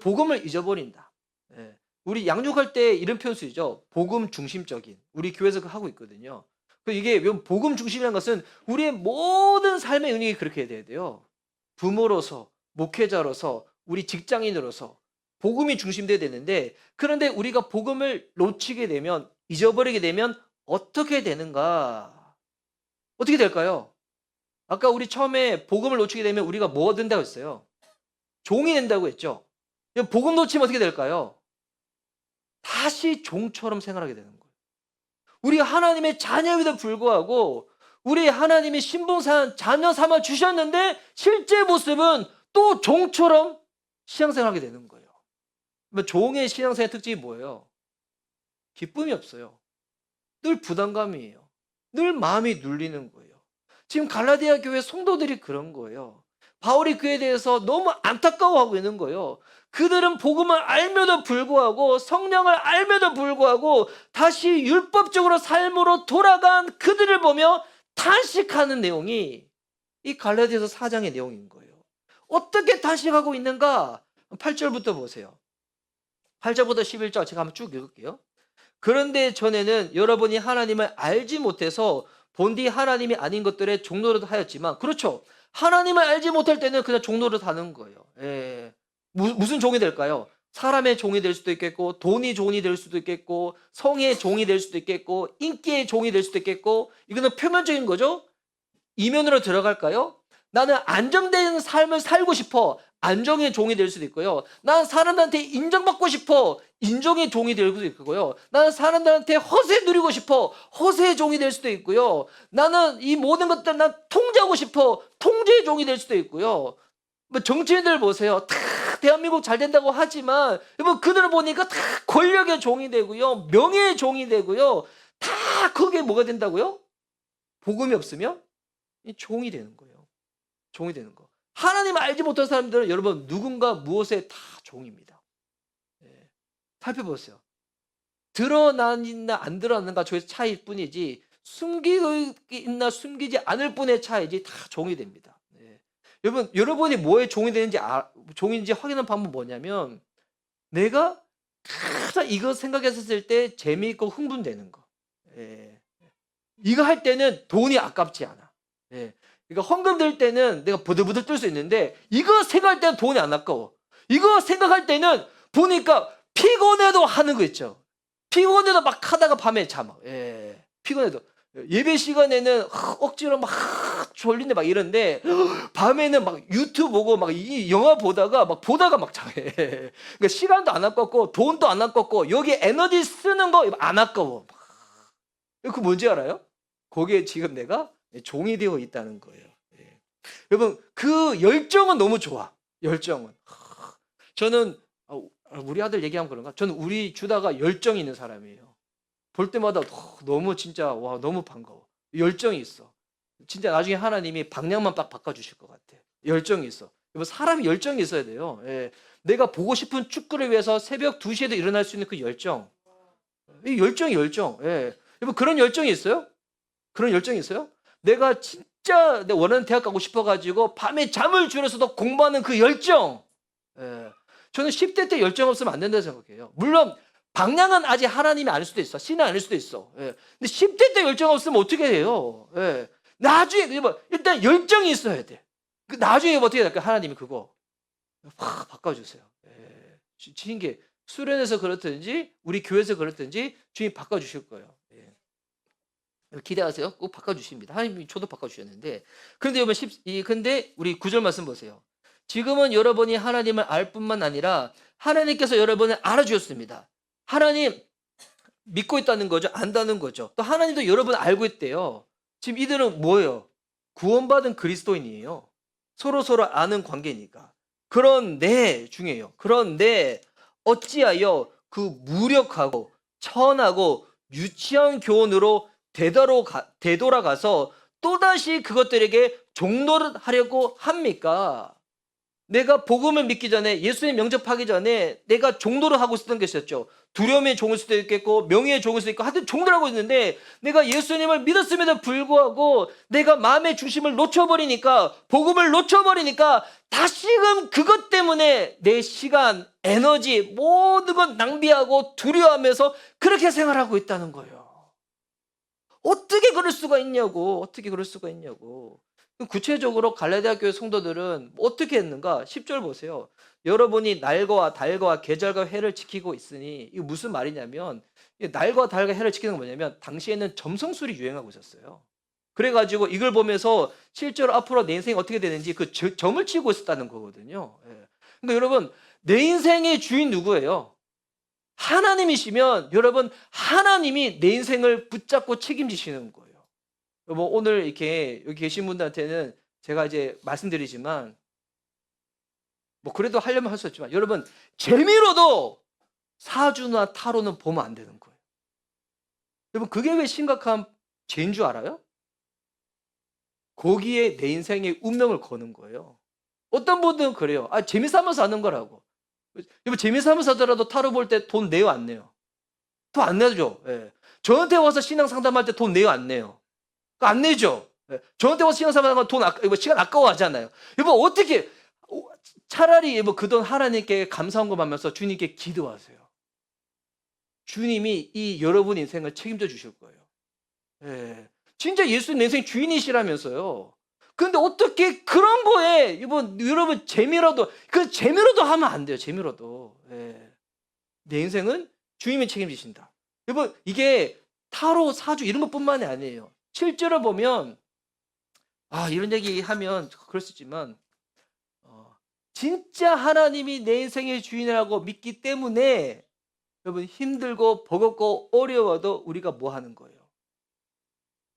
복음을 잊어버린다. 예. 우리 양육할 때 이런 표현 쓰이죠. 복음 중심적인. 우리 교회에서 하고 있거든요. 이게 복음 중심이라는 것은 우리의 모든 삶의 은행이 그렇게 돼야 돼요. 부모로서, 목회자로서, 우리 직장인으로서 복음이 중심돼야 되는데 그런데 우리가 복음을 놓치게 되면 잊어버리게 되면 어떻게 되는가? 어떻게 될까요? 아까 우리 처음에 복음을 놓치게 되면 우리가 뭐가 된다고 했어요? 종이 된다고 했죠. 복음 놓치면 어떻게 될까요? 다시 종처럼 생활하게 되는 거예요. 우리가 하나님의 자녀임에도 불구하고 우리 하나님이 신봉산 자녀 삼아 주셨는데 실제 모습은 또 종처럼 신앙생활하게 되는 거예요. 종의 신앙생활의 특징이 뭐예요? 기쁨이 없어요. 늘 부담감이에요. 늘 마음이 눌리는 거예요. 지금 갈라디아 교회 성도들이 그런 거예요. 바울이 그에 대해서 너무 안타까워하고 있는 거예요. 그들은 복음을 알며도 불구하고 성령을 알며도 불구하고 다시 율법적으로 삶으로 돌아간 그들을 보며 탄식하는 내용이 이 갈라디아서 4장의 내용인 거예요. 어떻게 탄식하고 있는가? 8절부터 보세요. 8절부터 11절 제가 한번 쭉 읽을게요. 그런데 전에는 여러분이 하나님을 알지 못해서 본디 하나님이 아닌 것들의 종노릇 하였지만, 그렇죠, 하나님을 알지 못할 때는 그냥 종노릇 하는 거예요. 예. 무슨 종이 될까요? 사람의 종이 될 수도 있겠고, 돈이 종이 될 수도 있겠고, 성의 종이 될 수도 있겠고, 인기의 종이 될 수도 있겠고. 이거는 표면적인 거죠. 이면으로 들어갈까요? 나는 안정된 삶을 살고 싶어. 안정의 종이 될 수도 있고요. 나는 사람들한테 인정받고 싶어. 인정의 종이 될 수도 있고요. 나는 사람들한테 허세 누리고 싶어. 허세의 종이 될 수도 있고요. 나는 이 모든 것들 난 통제하고 싶어. 통제의 종이 될 수도 있고요. 뭐 정치인들 보세요. 다 대한민국 잘 된다고 하지만 여러분 그들을 보니까 다 권력의 종이 되고요. 명예의 종이 되고요. 다 거기에 뭐가 된다고요? 복음이 없으면 이 종이 되는 거예요. 종이 되는 거. 하나님을 알지 못한 사람들은 여러분 누군가 무엇에 다 종입니다. 예. 살펴보세요. 드러나는가 안 드러나는가 저의 차이일 뿐이지 숨기고 있나 숨기지 않을 뿐의 차이지 다 종이 됩니다. 예. 여러분이 뭐에 종이 되는지 종인지 확인하는 방법은 뭐냐면 내가 항상 이거 생각했을 때 재미있고 흥분되는 거. 예. 이거 할 때는 돈이 아깝지 않아. 예. 그러니까 헌금 들 때는 내가 부들부들 떨 수 있는데 이거 생각할 때는 돈이 안 아까워. 이거 생각할 때는 보니까 피곤해도 하는 거 있죠. 피곤해도 막 하다가 밤에 잠. 예. 피곤해도. 예배 시간에는 억지로 막 졸린데 막 이런데 밤에는 막 유튜브 보고 막 이 영화 보다가 막 잠해. 그러니까 시간도 안 아깝고 돈도 안 아깝고 여기 에너지 쓰는 거 안 아까워. 그 뭔지 알아요? 거기에 지금 내가 종이 되어 있다는 거예요. 예. 여러분 그 열정은 너무 좋아. 열정은. 저는 우리 아들 얘기하면 그런가? 저는 우리 주다가 열정이 있는 사람이에요. 볼 때마다 너무 진짜 와 너무 반가워. 열정이 있어. 진짜 나중에 하나님이 방향만 딱 바꿔주실 것 같아. 열정이 있어. 여러분 사람이 열정이 있어야 돼요. 예. 내가 보고 싶은 축구를 위해서 새벽 2시에도 일어날 수 있는 그 열정. 이 열정. 예. 여러분 그런 열정이 있어요? 그런 열정이 있어요? 내가 진짜 내 원하는 대학 가고 싶어가지고 밤에 잠을 줄여서도 공부하는 그 열정. 예. 저는 10대 때 열정 없으면 안 된다고 생각해요. 물론 방향은 아직 하나님이 아닐 수도 있어. 신은 아닐 수도 있어. 예. 근데 10대 때 열정 없으면 어떻게 해요? 예. 나중에 일단 열정이 있어야 돼. 그 나중에 어떻게 될까? 하나님이 그거 확 바꿔주세요. 예. 주신 게 수련해서 그렇든지 우리 교회에서 그렇든지 주님 바꿔주실 거예요. 예. 기대하세요. 꼭 바꿔주십니다. 하나님이 저도 바꿔주셨는데. 그런데 여러분, 근데 우리 9절 말씀 보세요. 지금은 여러분이 하나님을 알 뿐만 아니라 하나님께서 여러분을 알아주셨습니다. 하나님 믿고 있다는 거죠. 안다는 거죠. 또 하나님도 여러분을 알고 있대요. 지금 이들은 뭐예요? 구원받은 그리스도인이에요. 서로 아는 관계니까. 그런데 중요해요. 그런데 어찌하여 그 무력하고 천하고 유치한 교훈으로 되돌아가서 또다시 그것들에게 종노릇하려고 합니까? 내가 복음을 믿기 전에 예수님 영접하기 전에 내가 종노를 하고 있었던 것이었죠. 두려움의 종일 수도 있겠고 명예의 종일 수도 있고 하여튼 종들 하고 있는데 내가 예수님을 믿었음에도 불구하고 내가 마음의 중심을 놓쳐버리니까 복음을 놓쳐버리니까 다시금 그것 때문에 내 시간, 에너지 모든 것 낭비하고 두려워하면서 그렇게 생활하고 있다는 거예요. 어떻게 그럴 수가 있냐고. 구체적으로 갈라디아 교회 성도들은 어떻게 했는가? 10절 보세요. 여러분이 날과 달과 계절과 해를 지키고 있으니 이거 무슨 말이냐면 날과 달과 해를 지키는 건 뭐냐면 당시에는 점성술이 유행하고 있었어요. 그래가지고 이걸 보면서 실제로 앞으로 내 인생이 어떻게 되는지 그 점을 치고 있었다는 거거든요. 예. 그러니까 여러분 내 인생의 주인 누구예요? 하나님이시면 여러분 하나님이 내 인생을 붙잡고 책임지시는 거예요. 뭐 오늘 이렇게 여기 계신 분들한테는 제가 이제 말씀드리지만 뭐 그래도 하려면 할 수 있지만 여러분 재미로도 사주나 타로는 보면 안 되는 거예요. 여러분 그게 왜 심각한 죄인 줄 알아요? 거기에 내 인생의 운명을 거는 거예요. 어떤 분들은 그래요. 아, 재미삼아서 하는 거라고. 여러분, 재미삼아서 하더라도 타로 볼 때 돈 내요, 안 내요? 돈 안 내죠. 예. 저한테 와서 신앙 상담할 때 돈 내요, 안 내요? 안 내죠. 예. 저한테 와서 신앙 상담하면 시간 아까워하잖아요. 여러분, 어떻게 차라리 뭐 그 돈 하나님께 감사헌금 하면서 주님께 기도하세요. 주님이 이 여러분 인생을 책임져 주실 거예요. 예. 진짜 예수님 내 인생 주인이시라면서요. 근데 어떻게 그런 거에 여러분 재미로도 하면 안 돼요. 재미로도. 예. 내 인생은 주님이 책임지신다. 여러분, 이게 타로 사주 이런 것뿐만이 아니에요. 실제로 보면 이런 얘기 하면 그럴 수 있지만 진짜 하나님이 내 인생의 주인이라고 믿기 때문에 여러분, 힘들고 버겁고 어려워도 우리가 뭐 하는 거예요?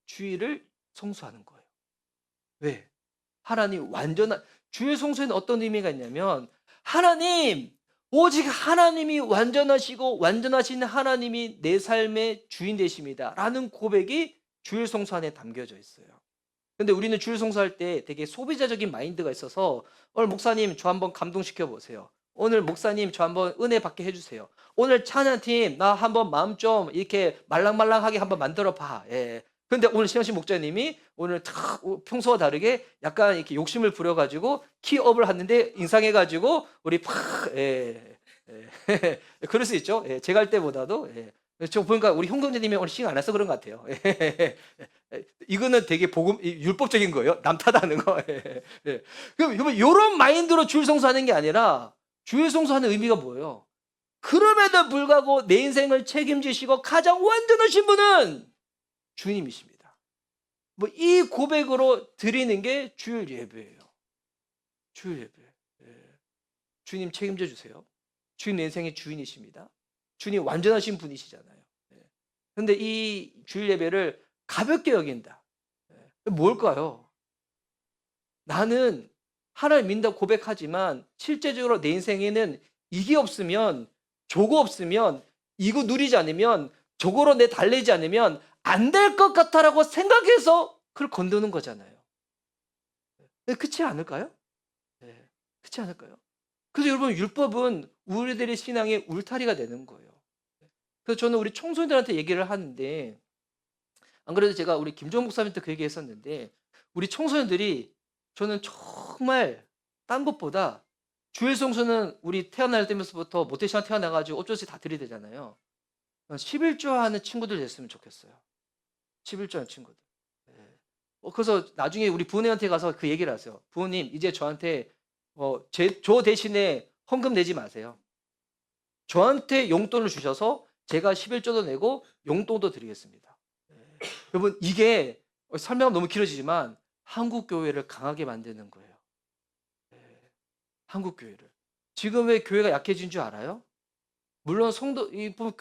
주의를 성수하는 거예요. 왜? 하나님 완전한 주의 성수에는 어떤 의미가 있냐면 하나님, 오직 하나님이 완전하시고 완전하신 하나님이 내 삶의 주인 되십니다 라는 고백이 주일 성수 안에 담겨져 있어요. 근데 우리는 주일 성수할 때 되게 소비자적인 마인드가 있어서 오늘 목사님 저 한번 감동시켜 보세요. 오늘 목사님 저 한번 은혜 받게 해주세요. 오늘 찬양팀 나 한번 마음 좀 이렇게 말랑말랑하게 한번 만들어 봐. 예. 근데 오늘 신영신 목자님이 오늘 평소와 다르게 약간 이렇게 욕심을 부려가지고 키업을 하는데 인상해가지고 우리 예. 그럴 수 있죠. 예. 제가 할 때보다도. 예. 저 보니까 우리 형동재님이 오늘 시간 안 해서 그런 것 같아요. 이거는 되게 율법적인 거예요. 남 탓하는 거. 그럼 이런 마인드로 주일 성수하는 게 아니라 주일 성수하는 의미가 뭐예요? 그럼에도 불구하고 내 인생을 책임지시고 가장 완전하신 분은 주님이십니다. 뭐 이 고백으로 드리는 게 주일 예배예요. 주일 예배. 주님 책임져 주세요. 주님 내 인생의 주인이십니다. 주님 완전하신 분이시잖아요. 그런데 이 주일 예배를 가볍게 여긴다. 뭘까요? 나는 하나님 믿는다고 고백하지만 실제적으로 내 인생에는 이게 없으면, 저거 없으면, 이거 누리지 않으면, 저거로 내 달래지 않으면 안 될 것 같다라고 생각해서 그걸 건드는 거잖아요. 그렇지 않을까요? 그렇지 않을까요? 그래서 여러분, 율법은 우리들의 신앙의 울타리가 되는 거예요. 그래서 저는 우리 청소년들한테 얘기를 하는데, 안 그래도 제가 우리 김종 목사님한테 그 얘기 했었는데, 우리 청소년들이 저는 정말 딴 것보다 주일 성수는 우리 태어날 때부터 모태신앙 태어나가지고 어쩔 수 없이 다 들이대잖아요. 11조 하는 친구들 됐으면 좋겠어요. 11조 하는 친구들. 그래서 나중에 우리 부모님한테 가서 그 얘기를 하세요. 부모님, 이제 저한테 저 대신에 헌금 내지 마세요. 저한테 용돈을 주셔서 제가 11조도 내고 용돈도 드리겠습니다. 여러분, 이게 설명은 너무 길어지지만 한국 교회를 강하게 만드는 거예요. 한국 교회를. 지금 왜 교회가 약해진 줄 알아요? 물론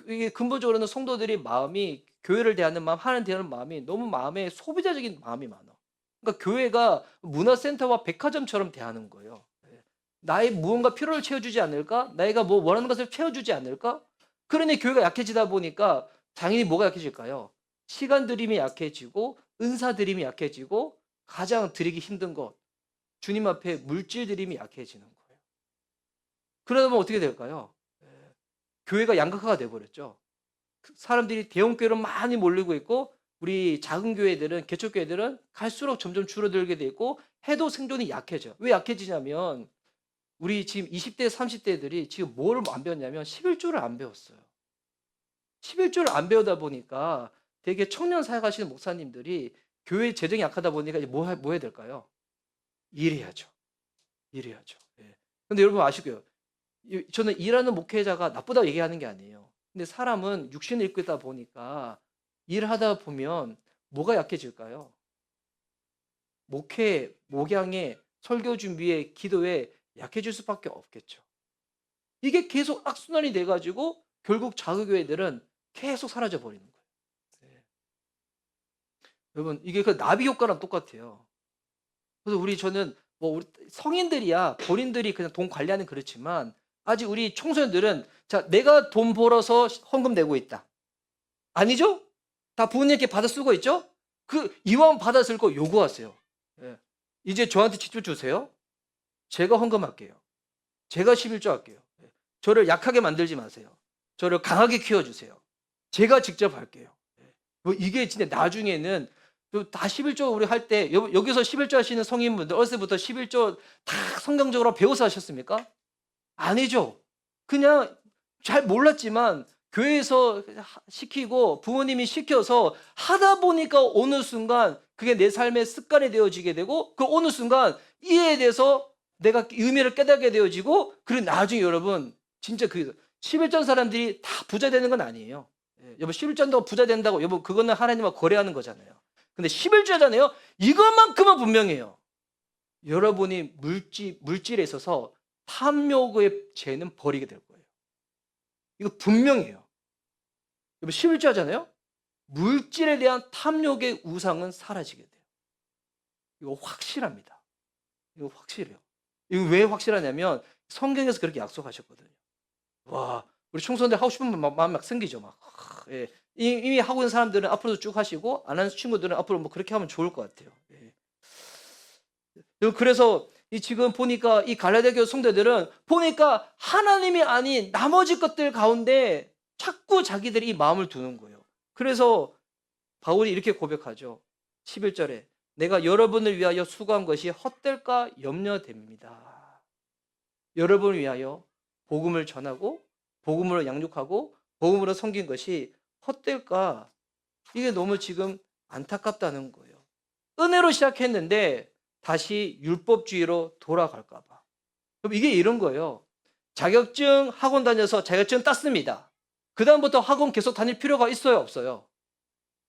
이게 근본적으로는 성도들이 마음이, 교회를 대하는 마음, 하나님 대하는 마음이 너무 마음에 소비자적인 마음이 많아. 그러니까 교회가 문화센터와 백화점처럼 대하는 거예요. 나의 무언가 필요를 채워주지 않을까? 내가 뭐 원하는 것을 채워주지 않을까? 그러니 교회가 약해지다 보니까 당연히 뭐가 약해질까요? 시간 드림이 약해지고 은사 드림이 약해지고 가장 드리기 힘든 것, 주님 앞에 물질 드림이 약해지는 거예요. 그러다 보면 어떻게 될까요? 교회가 양극화가 돼버렸죠. 사람들이 대형 교회로 많이 몰리고 있고 우리 작은 교회들은, 개척교회들은 갈수록 점점 줄어들게 돼 있고 해도 생존이 약해져요. 왜 약해지냐면 우리 지금 20대, 30대들이 지금 뭘 안 배웠냐면 11조를 안 배웠어요. 11조를 안 배우다 보니까 되게 청년 사역하시는 목사님들이 교회 재정이 약하다 보니까 이제 뭐 해야 될까요? 일해야죠. 일해야죠. 근데 여러분 아시고요. 저는 일하는 목회자가 나쁘다고 얘기하는 게 아니에요. 근데 사람은 육신을 입고 있다 보니까 일하다 보면 뭐가 약해질까요? 목회, 목양에, 설교 준비에, 기도에 약해질 수밖에 없겠죠. 이게 계속 악순환이 돼가지고 결국 자그교회들은 계속 사라져 버리는 거예요. 여러분, 이게 그 나비 효과랑 똑같아요. 그래서 저는 우리 성인들이야 본인들이 그냥 돈 관리하는 그렇지만 아직 우리 청소년들은 자, 내가 돈 벌어서 헌금 내고 있다. 아니죠? 다 부모님께 받아 쓰고 있죠? 그 이왕 받았을 거 요구하세요. 예. 이제 저한테 직접 주세요. 제가 헌금할게요. 제가 11조 할게요. 예. 저를 약하게 만들지 마세요. 저를 강하게 키워주세요. 제가 직접 할게요. 예. 뭐 이게 진짜 나중에는 또 다 11조 우리 할 때 여기서 11조 하시는 성인분들 어렸을 때부터 11조 다 성경적으로 배워서 하셨습니까? 아니죠. 그냥 잘 몰랐지만 교회에서 시키고 부모님이 시켜서 하다 보니까 어느 순간 그게 내 삶의 습관이 되어지게 되고 그 어느 순간 이에 대해서 내가 의미를 깨닫게 되어지고 그리고 나중에 여러분 진짜 그 11전 사람들이 다 부자 되는 건 아니에요. 예, 여러분 11전도 부자 된다고 여러분 그거는 하나님과 거래하는 거잖아요. 근데 11조잖아요. 이것만큼은 분명해요. 여러분이 물질에 있어서 탐욕의 죄는 버리게 될 거예요. 이거 분명해요. 여러분 11조 하잖아요. 물질에 대한 탐욕의 우상은 사라지게 돼요. 이거 확실합니다. 이거 확실해요. 이거 왜 확실하냐면 성경에서 그렇게 약속하셨거든요. 와, 우리 청소년들 하고 싶은 마음 막 생기죠. 막. 예. 이미 하고 있는 사람들은 앞으로도 쭉 하시고 안 하는 친구들은 앞으로 뭐 그렇게 하면 좋을 것 같아요. 예. 그래서 지금 보니까 이 갈라디아 교회 성도들은 보니까 하나님이 아닌 나머지 것들 가운데 자꾸 자기들이 이 마음을 두는 거예요. 그래서 바울이 이렇게 고백하죠. 11절에 내가 여러분을 위하여 수고한 것이 헛될까 염려됩니다. 여러분을 위하여 복음을 전하고 복음으로 양육하고 복음으로 섬긴 것이 헛될까? 이게 너무 지금 안타깝다는 거예요. 은혜로 시작했는데 다시 율법주의로 돌아갈까 봐. 그럼 이게 이런 거예요. 자격증 학원 다녀서 자격증 땄습니다. 그 다음부터 학원 계속 다닐 필요가 있어요, 없어요?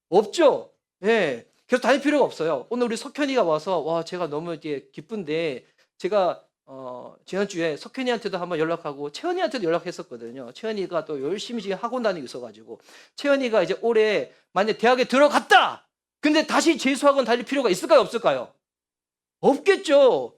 없죠. 예, 계속 다닐 필요가 없어요. 오늘 우리 석현이가 와서 와 제가 너무 이제 기쁜데 제가 지난주에 석현이한테도 한번 연락하고 채연이한테도 연락했었거든요. 채연이가 또 열심히 지금 학원 다니고 있어가지고 채연이가 이제 올해 만약 대학에 들어갔다. 근데 다시 재수학원 다닐 필요가 있을까요, 없을까요? 없겠죠.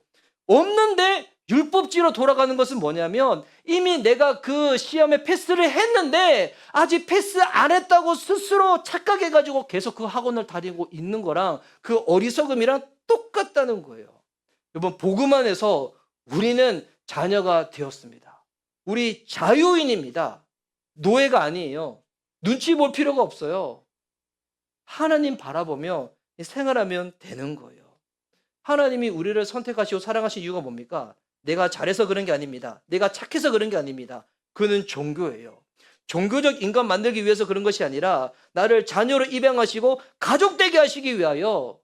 없는데 율법주의로 돌아가는 것은 뭐냐면 이미 내가 그 시험에 패스를 했는데 아직 패스 안 했다고 스스로 착각해가지고 계속 그 학원을 다니고 있는 거랑 그 어리석음이랑 똑같다는 거예요. 여러분 복음 안에서 우리는 자녀가 되었습니다. 우리 자유인입니다. 노예가 아니에요. 눈치 볼 필요가 없어요. 하나님 바라보며 생활하면 되는 거예요. 하나님이 우리를 선택하시고 사랑하신 이유가 뭡니까? 내가 잘해서 그런 게 아닙니다. 내가 착해서 그런 게 아닙니다. 그는 종교예요. 종교적 인간 만들기 위해서 그런 것이 아니라 나를 자녀로 입양하시고 가족 되게 하시기 위하여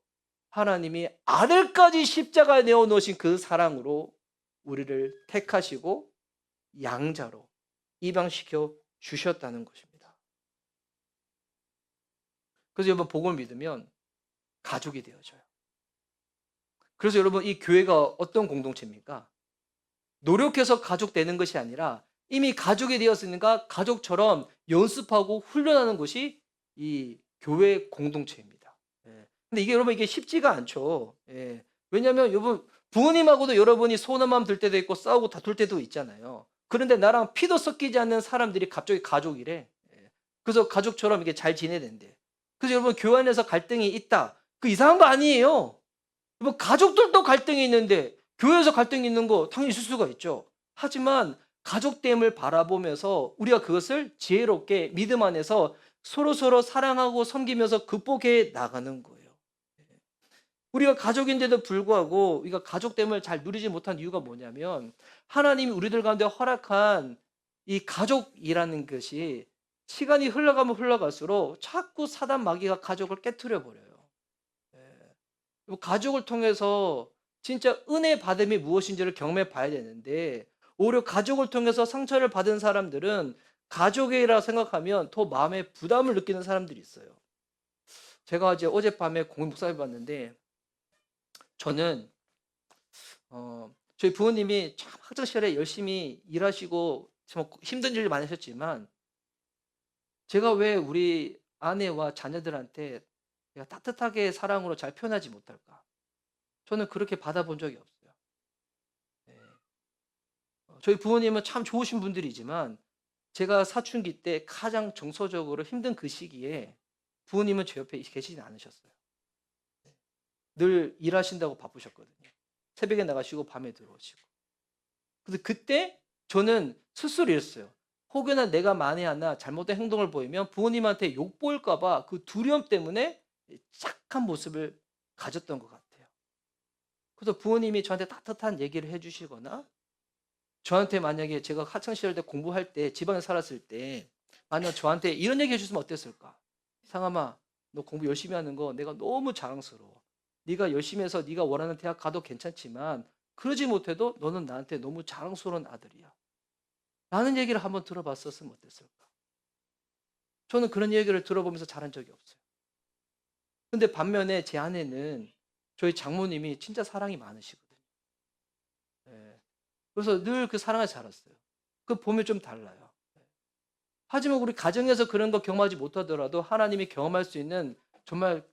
하나님이 아들까지 십자가에 내어 놓으신 그 사랑으로 우리를 택하시고 양자로 입양시켜 주셨다는 것입니다. 그래서 여러분 복음을 믿으면 가족이 되어져요. 그래서 여러분 이 교회가 어떤 공동체입니까? 노력해서 가족 되는 것이 아니라 이미 가족이 되었으니까 가족처럼 연습하고 훈련하는 것이 이 교회 공동체입니다. 예. 근데 이게 여러분 이게 쉽지가 않죠. 예. 왜냐하면 여러분 부모님하고도 여러분이 서운한 마음 들 때도 있고 싸우고 다툴 때도 있잖아요. 그런데 나랑 피도 섞이지 않는 사람들이 갑자기 가족이래. 예. 그래서 가족처럼 이게 잘 지내야 된대. 그래서 여러분 교회 안에서 갈등이 있다. 그 이상한 거 아니에요. 뭐 가족들도 갈등이 있는데 교회에서 갈등이 있는 거 당연히 있을 수가 있죠. 하지만 가족됨을 바라보면서 우리가 그것을 지혜롭게 믿음 안에서 서로서로 사랑하고 섬기면서 극복해 나가는 거예요. 우리가 가족인데도 불구하고 우리가 가족됨을 잘 누리지 못한 이유가 뭐냐면 하나님이 우리들 가운데 허락한 이 가족이라는 것이 시간이 흘러가면 흘러갈수록 자꾸 사단 마귀가 가족을 깨트려 버려요. 가족을 통해서 진짜 은혜 받음이 무엇인지를 경험해 봐야 되는데 오히려 가족을 통해서 상처를 받은 사람들은 가족이라 생각하면 더 마음에 부담을 느끼는 사람들이 있어요. 제가 이제 어젯밤에 공인 목사를 봤는데 저는 저희 부모님이 참 학창 시절에 열심히 일하시고 정말 힘든 일을 많이 하셨지만 제가 왜 우리 아내와 자녀들한테 내가 따뜻하게 사랑으로 잘 표현하지 못할까? 저는 그렇게 받아본 적이 없어요. 네. 저희 부모님은 참 좋으신 분들이지만 제가 사춘기 때 가장 정서적으로 힘든 그 시기에 부모님은 제 옆에 계시지 않으셨어요. 늘 일하신다고 바쁘셨거든요. 새벽에 나가시고 밤에 들어오시고. 그래서 그때 저는 스스로 이랬어요. 혹여나 내가 만에 하나 잘못된 행동을 보이면 부모님한테 욕보일까 봐 그 두려움 때문에 착한 모습을 가졌던 것 같아요. 그래서 부모님이 저한테 따뜻한 얘기를 해 주시거나 저한테 만약에 제가 학창 시절 때 공부할 때 지방에 살았을 때 만약 저한테 이런 얘기 해 주셨으면 어땠을까? "상암아, 너 공부 열심히 하는 거 내가 너무 자랑스러워. 네가 열심히 해서 네가 원하는 대학 가도 괜찮지만 그러지 못해도 너는 나한테 너무 자랑스러운 아들이야." 라는 얘기를 한번 들어봤었으면 어땠을까? 저는 그런 얘기를 들어보면서 자란 적이 없어요. 근데 반면에 제 아내는 저희 장모님이 진짜 사랑이 많으시거든요. 예. 그래서 늘 그 사랑을 자랐어요. 그 보면 좀 달라요. 하지만 우리 가정에서 그런 거 경험하지 못하더라도 하나님이 경험할 수 있는 정말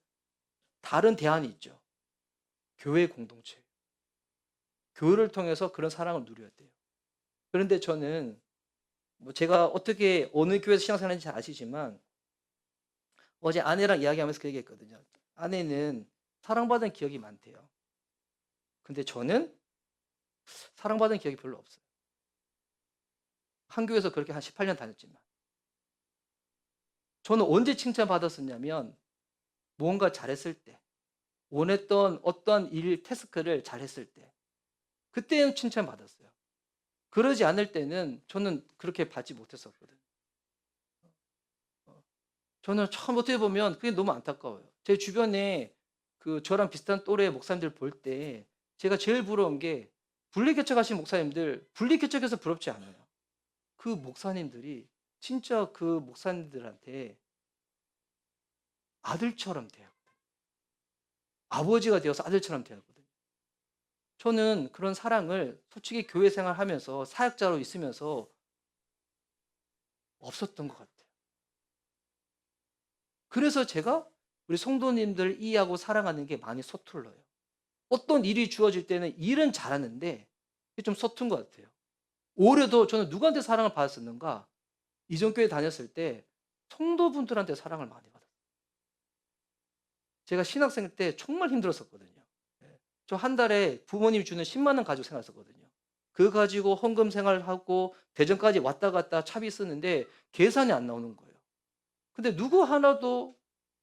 다른 대안이 있죠. 교회 공동체. 교회를 통해서 그런 사랑을 누려야 돼요. 그런데 저는 뭐 제가 어떻게 어느 교회에서 신앙생활 하는지 잘 아시지만 어제 아내랑 이야기하면서 그 얘기했거든요. 아내는 사랑받은 기억이 많대요. 근데 저는 사랑받은 기억이 별로 없어요. 한 교회에서 그렇게 한 18년 다녔지만. 저는 언제 칭찬받았었냐면 무언가 잘했을 때, 원했던 어떤 일 태스크를 잘했을 때, 그때는 칭찬받았어요. 그러지 않을 때는 저는 그렇게 받지 못했었거든요. 저는 참 어떻게 보면 그게 너무 안타까워요. 제 주변에 그 저랑 비슷한 또래 목사님들 볼 때 제가 제일 부러운 게 분리 개척하신 목사님들 분리 개척해서 부럽지 않아요. 그 목사님들이 진짜 그 목사님들한테 아들처럼 돼요. 아버지가 되어서 아들처럼 되었거든요. 저는 그런 사랑을 솔직히 교회 생활하면서 사역자로 있으면서 없었던 것 같아요. 그래서 제가 우리 성도님들 이해하고 사랑하는 게 많이 서툴러요. 어떤 일이 주어질 때는 일은 잘하는데 이게 좀 서툰 것 같아요. 오히려 더 저는 누구한테 사랑을 받았었는가? 이전 교회 다녔을 때 성도분들한테 사랑을 많이 받았어요. 제가 신학생 때 정말 힘들었었거든요. 예. 저 한 달에 부모님이 주는 10만 원 가지고 생활했었거든요. 그거 가지고 헌금 생활하고 대전까지 왔다 갔다 차비 쓰는데 계산이 안 나오는 거예요. 근데 누구 하나도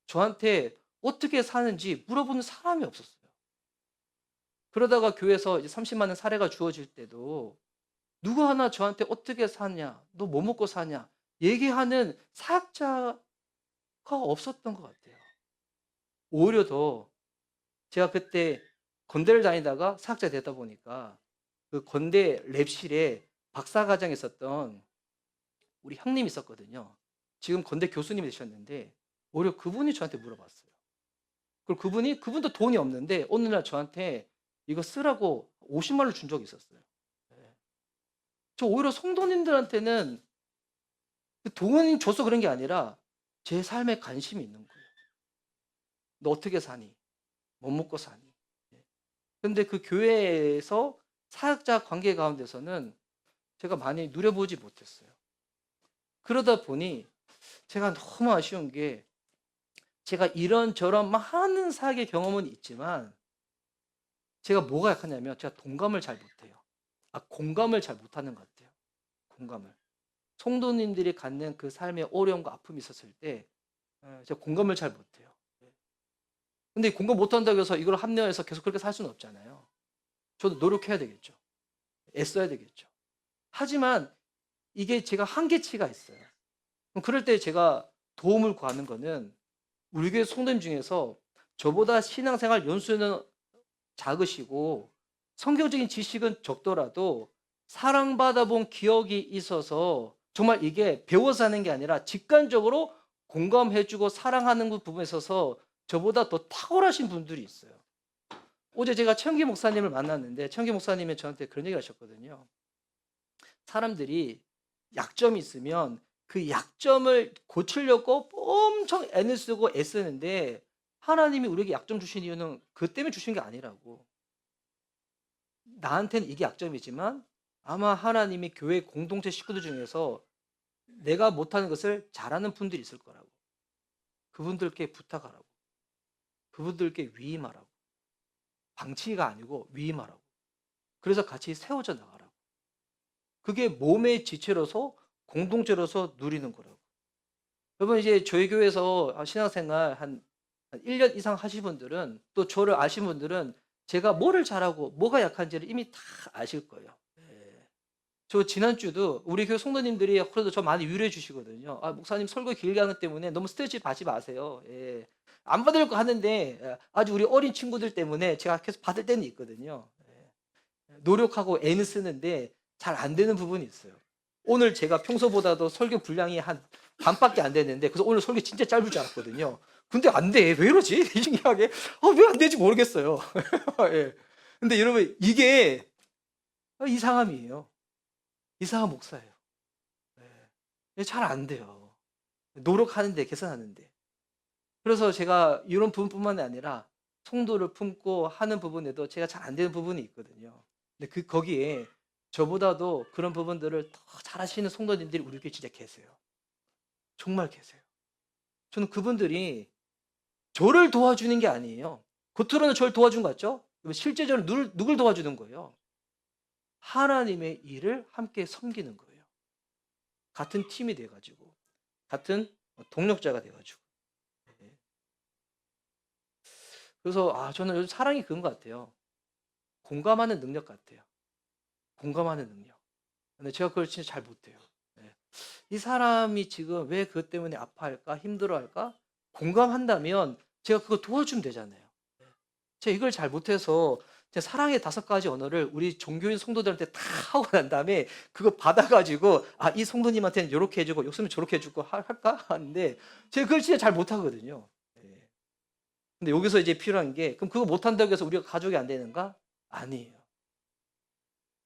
저한테 어떻게 사는지 물어보는 사람이 없었어요. 그러다가 교회에서 이제 30만 원 사례가 주어질 때도 누구 하나 저한테 "어떻게 사냐? 너 뭐 먹고 사냐?" 얘기하는 사역자가 없었던 것 같아요. 오히려 더 제가 그때 건대를 다니다가 사역자 되다 보니까 그 건대 랩실에 박사과정에 있었던 우리 형님이 있었거든요. 지금 건대 교수님이 되셨는데 오히려 그분이 저한테 물어봤어요. 그리고 그분도 돈이 없는데 어느 날 저한테 이거 쓰라고 50만 원을 준 적이 있었어요. 예. 저 오히려 성도님들한테는 그 돈이 줘서 그런 게 아니라 제 삶에 관심이 있는 거예요. "너 어떻게 사니? 뭐 먹고 사니?" 예. 근데 그 교회에서 사역자 관계 가운데서는 제가 많이 누려보지 못했어요. 그러다 보니 제가 너무 아쉬운 게 제가 이런저런 많은 사역의 경험은 있지만 제가 뭐가 약하냐면 제가 동감을 잘 못해요. 공감을 잘 못하는 것 같아요. 공감을. 성도님들이 갖는 그 삶의 어려움과 아픔이 있었을 때 제가 공감을 잘 못해요. 예. 근데 공감 못한다고 해서 이걸 합리화해서 계속 그렇게 살 수는 없잖아요. 저도 노력해야 되겠죠. 애써야 되겠죠. 하지만 이게 제가 한계치가 있어요. 그럼 그럴 때 제가 도움을 구하는 거는 우리 교회 성도님 중에서 저보다 신앙생활 연수는 작으시고 성경적인 지식은 적더라도 사랑받아 본 기억이 있어서 정말 이게 배워서 하는 게 아니라 직관적으로 공감해 주고 사랑하는 그 부분에 있어서 저보다 더 탁월하신 분들이 있어요. 어제 제가 최영기 목사님을 만났는데 최영기 목사님이 저한테 그런 얘기를 하셨거든요. 사람들이 약점이 있으면 그 약점을 고치려고 엄청 애를 쓰고 애쓰는데 하나님이 우리에게 약점 주신 이유는 그 때문에 주신 게 아니라고. 나한테는 이게 약점이지만 아마 하나님이 교회 공동체 식구들 중에서 내가 못하는 것을 잘하는 분들이 있을 거라고. 그분들께 부탁하라고. 그분들께 위임하라고. 방치가 아니고 위임하라고. 그래서 같이 세워져 나가라고. 그게 몸의 지체로서 공동체로서 누리는 거라고. 여러분 이제 저희 교회에서 신앙생활 한 1년 이상 하신 분들은 또 저를 아신 분들은 제가 뭐를 잘하고 뭐가 약한지를 이미 다 아실 거예요. 예. 저 지난주도 우리 교회 성도님들이 그래도 저 많이 위로해 주시거든요. "아 목사님 설교 길게 하는 때문에 너무 스트레스 받지 마세요." 예. 안 받으려고 하는데 아주 우리 어린 친구들 때문에 제가 계속 받을 때는 있거든요. 예. 노력하고 애는 쓰는데 잘 안 되는 부분이 있어요. 오늘 제가 평소보다도 설교 분량이 한 반밖에 안 됐는데 그래서 오늘 설교 진짜 짧을 줄 알았거든요. 근데 안 돼. 왜 이러지? 신기하게. 왜 안 되는지 모르겠어요. 예. 근데 여러분 이게 이상함이에요. 이상한 목사예요. 예. 잘 안 돼요. 노력하는데 개선하는데. 그래서 제가 이런 부분뿐만이 아니라 성도를 품고 하는 부분에도 제가 잘 안 되는 부분이 있거든요. 근데 거기에 저보다도 그런 부분들을 더 잘하시는 성도님들이 우리 교회에 진짜 계세요. 정말 계세요. 저는 그분들이 저를 도와주는 게 아니에요. 겉으로는 저를 도와준 것 같죠? 실제적으로 누굴 도와주는 거예요? 하나님의 일을 함께 섬기는 거예요. 같은 팀이 돼 가지고 같은 동력자가 돼 가지고. 네. 그래서 저는 요즘 사랑이 그런 것 같아요. 공감하는 능력 같아요. 공감하는 능력. 근데 제가 그걸 진짜 잘 못해요. 네. 이 사람이 지금 왜 그것 때문에 아파할까? 힘들어할까? 공감한다면 제가 그거 도와주면 되잖아요. 제가 이걸 잘 못해서 제가 사랑의 5가지 언어를 우리 종교인 성도들한테 다 하고 난 다음에 그거 받아 가지고 이 성도님한테는 요렇게 해 주고 요새는 저렇게 해 주고 할까 하는데 제가 그걸 진짜 잘 못하거든요. 예. 근데 여기서 이제 필요한 게 그럼 그거 못한다고 해서 우리가 가족이 안 되는가? 아니에요.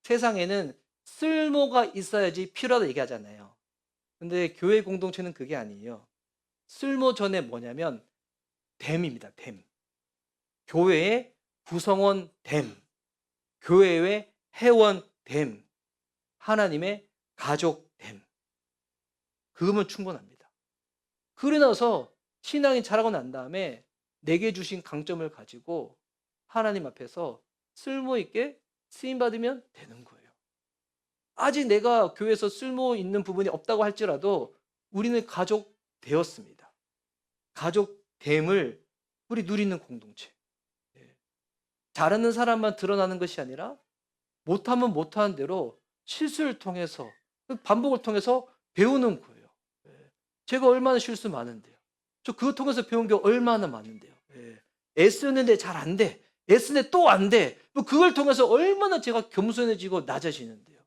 세상에는 쓸모가 있어야지 필요하다 얘기하잖아요. 근데 교회 공동체는 그게 아니에요. 쓸모 전에 뭐냐면 됨입니다. 됨. 교회의 구성원 됨. 교회의 회원됨, 하나님의 가족됨. 그거면 충분합니다. 그러고 나서 신앙이 자라고 난 다음에 내게 주신 강점을 가지고 하나님 앞에서 쓸모 있게 쓰임 받으면 되는 거예요. 아직 내가 교회에서 쓸모 있는 부분이 없다고 할지라도 우리는 가족 되었습니다. 가족됨을 우리 누리는 공동체. 예. 잘하는 사람만 드러나는 것이 아니라 못하면 못하는 대로 실수를 통해서 반복을 통해서 배우는 거예요. 예. 제가 얼마나 실수 많은데요. 저 그거 통해서 배운 게 얼마나 많은데요. 예. 애쓰는데 잘 안 돼. 애쓰는데 또 안 돼. 뭐 그걸 통해서 얼마나 제가 겸손해지고 낮아지는데요.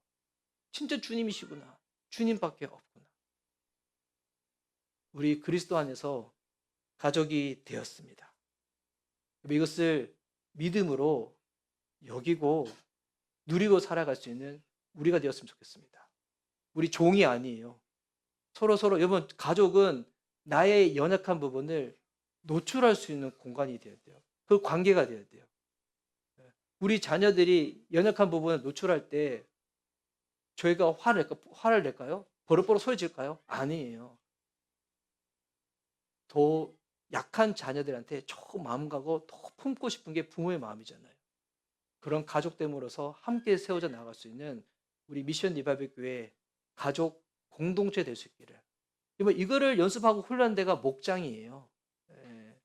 진짜 주님이시구나. 주님밖에 없구나. 우리 그리스도 안에서 가족이 되었습니다. 이것을 믿음으로 여기고 누리고 살아갈 수 있는 우리가 되었으면 좋겠습니다. 우리 종이 아니에요. 서로 여러분 가족은 나의 연약한 부분을 노출할 수 있는 공간이 되어야 돼요. 그 관계가 되어야 돼요. 우리 자녀들이 연약한 부분을 노출할 때 저희가 화를 낼까요? 버럭버럭 소리 질까요? 아니에요. 더 약한 자녀들한테 저 마음 가고 더 품고 싶은 게 부모의 마음이잖아요. 그런 가족됨으로서 함께 세워져 나갈 수 있는 우리 미션 리바이벌 교회 가족 공동체 될 수 있기를. 이거를 연습하고 훈련한 데가 목장이에요. 예.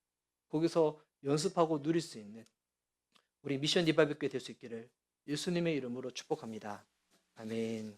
거기서 연습하고 누릴 수 있는 우리 미션 리바이벌 교회 될 수 있기를 예수님의 이름으로 축복합니다. 아멘.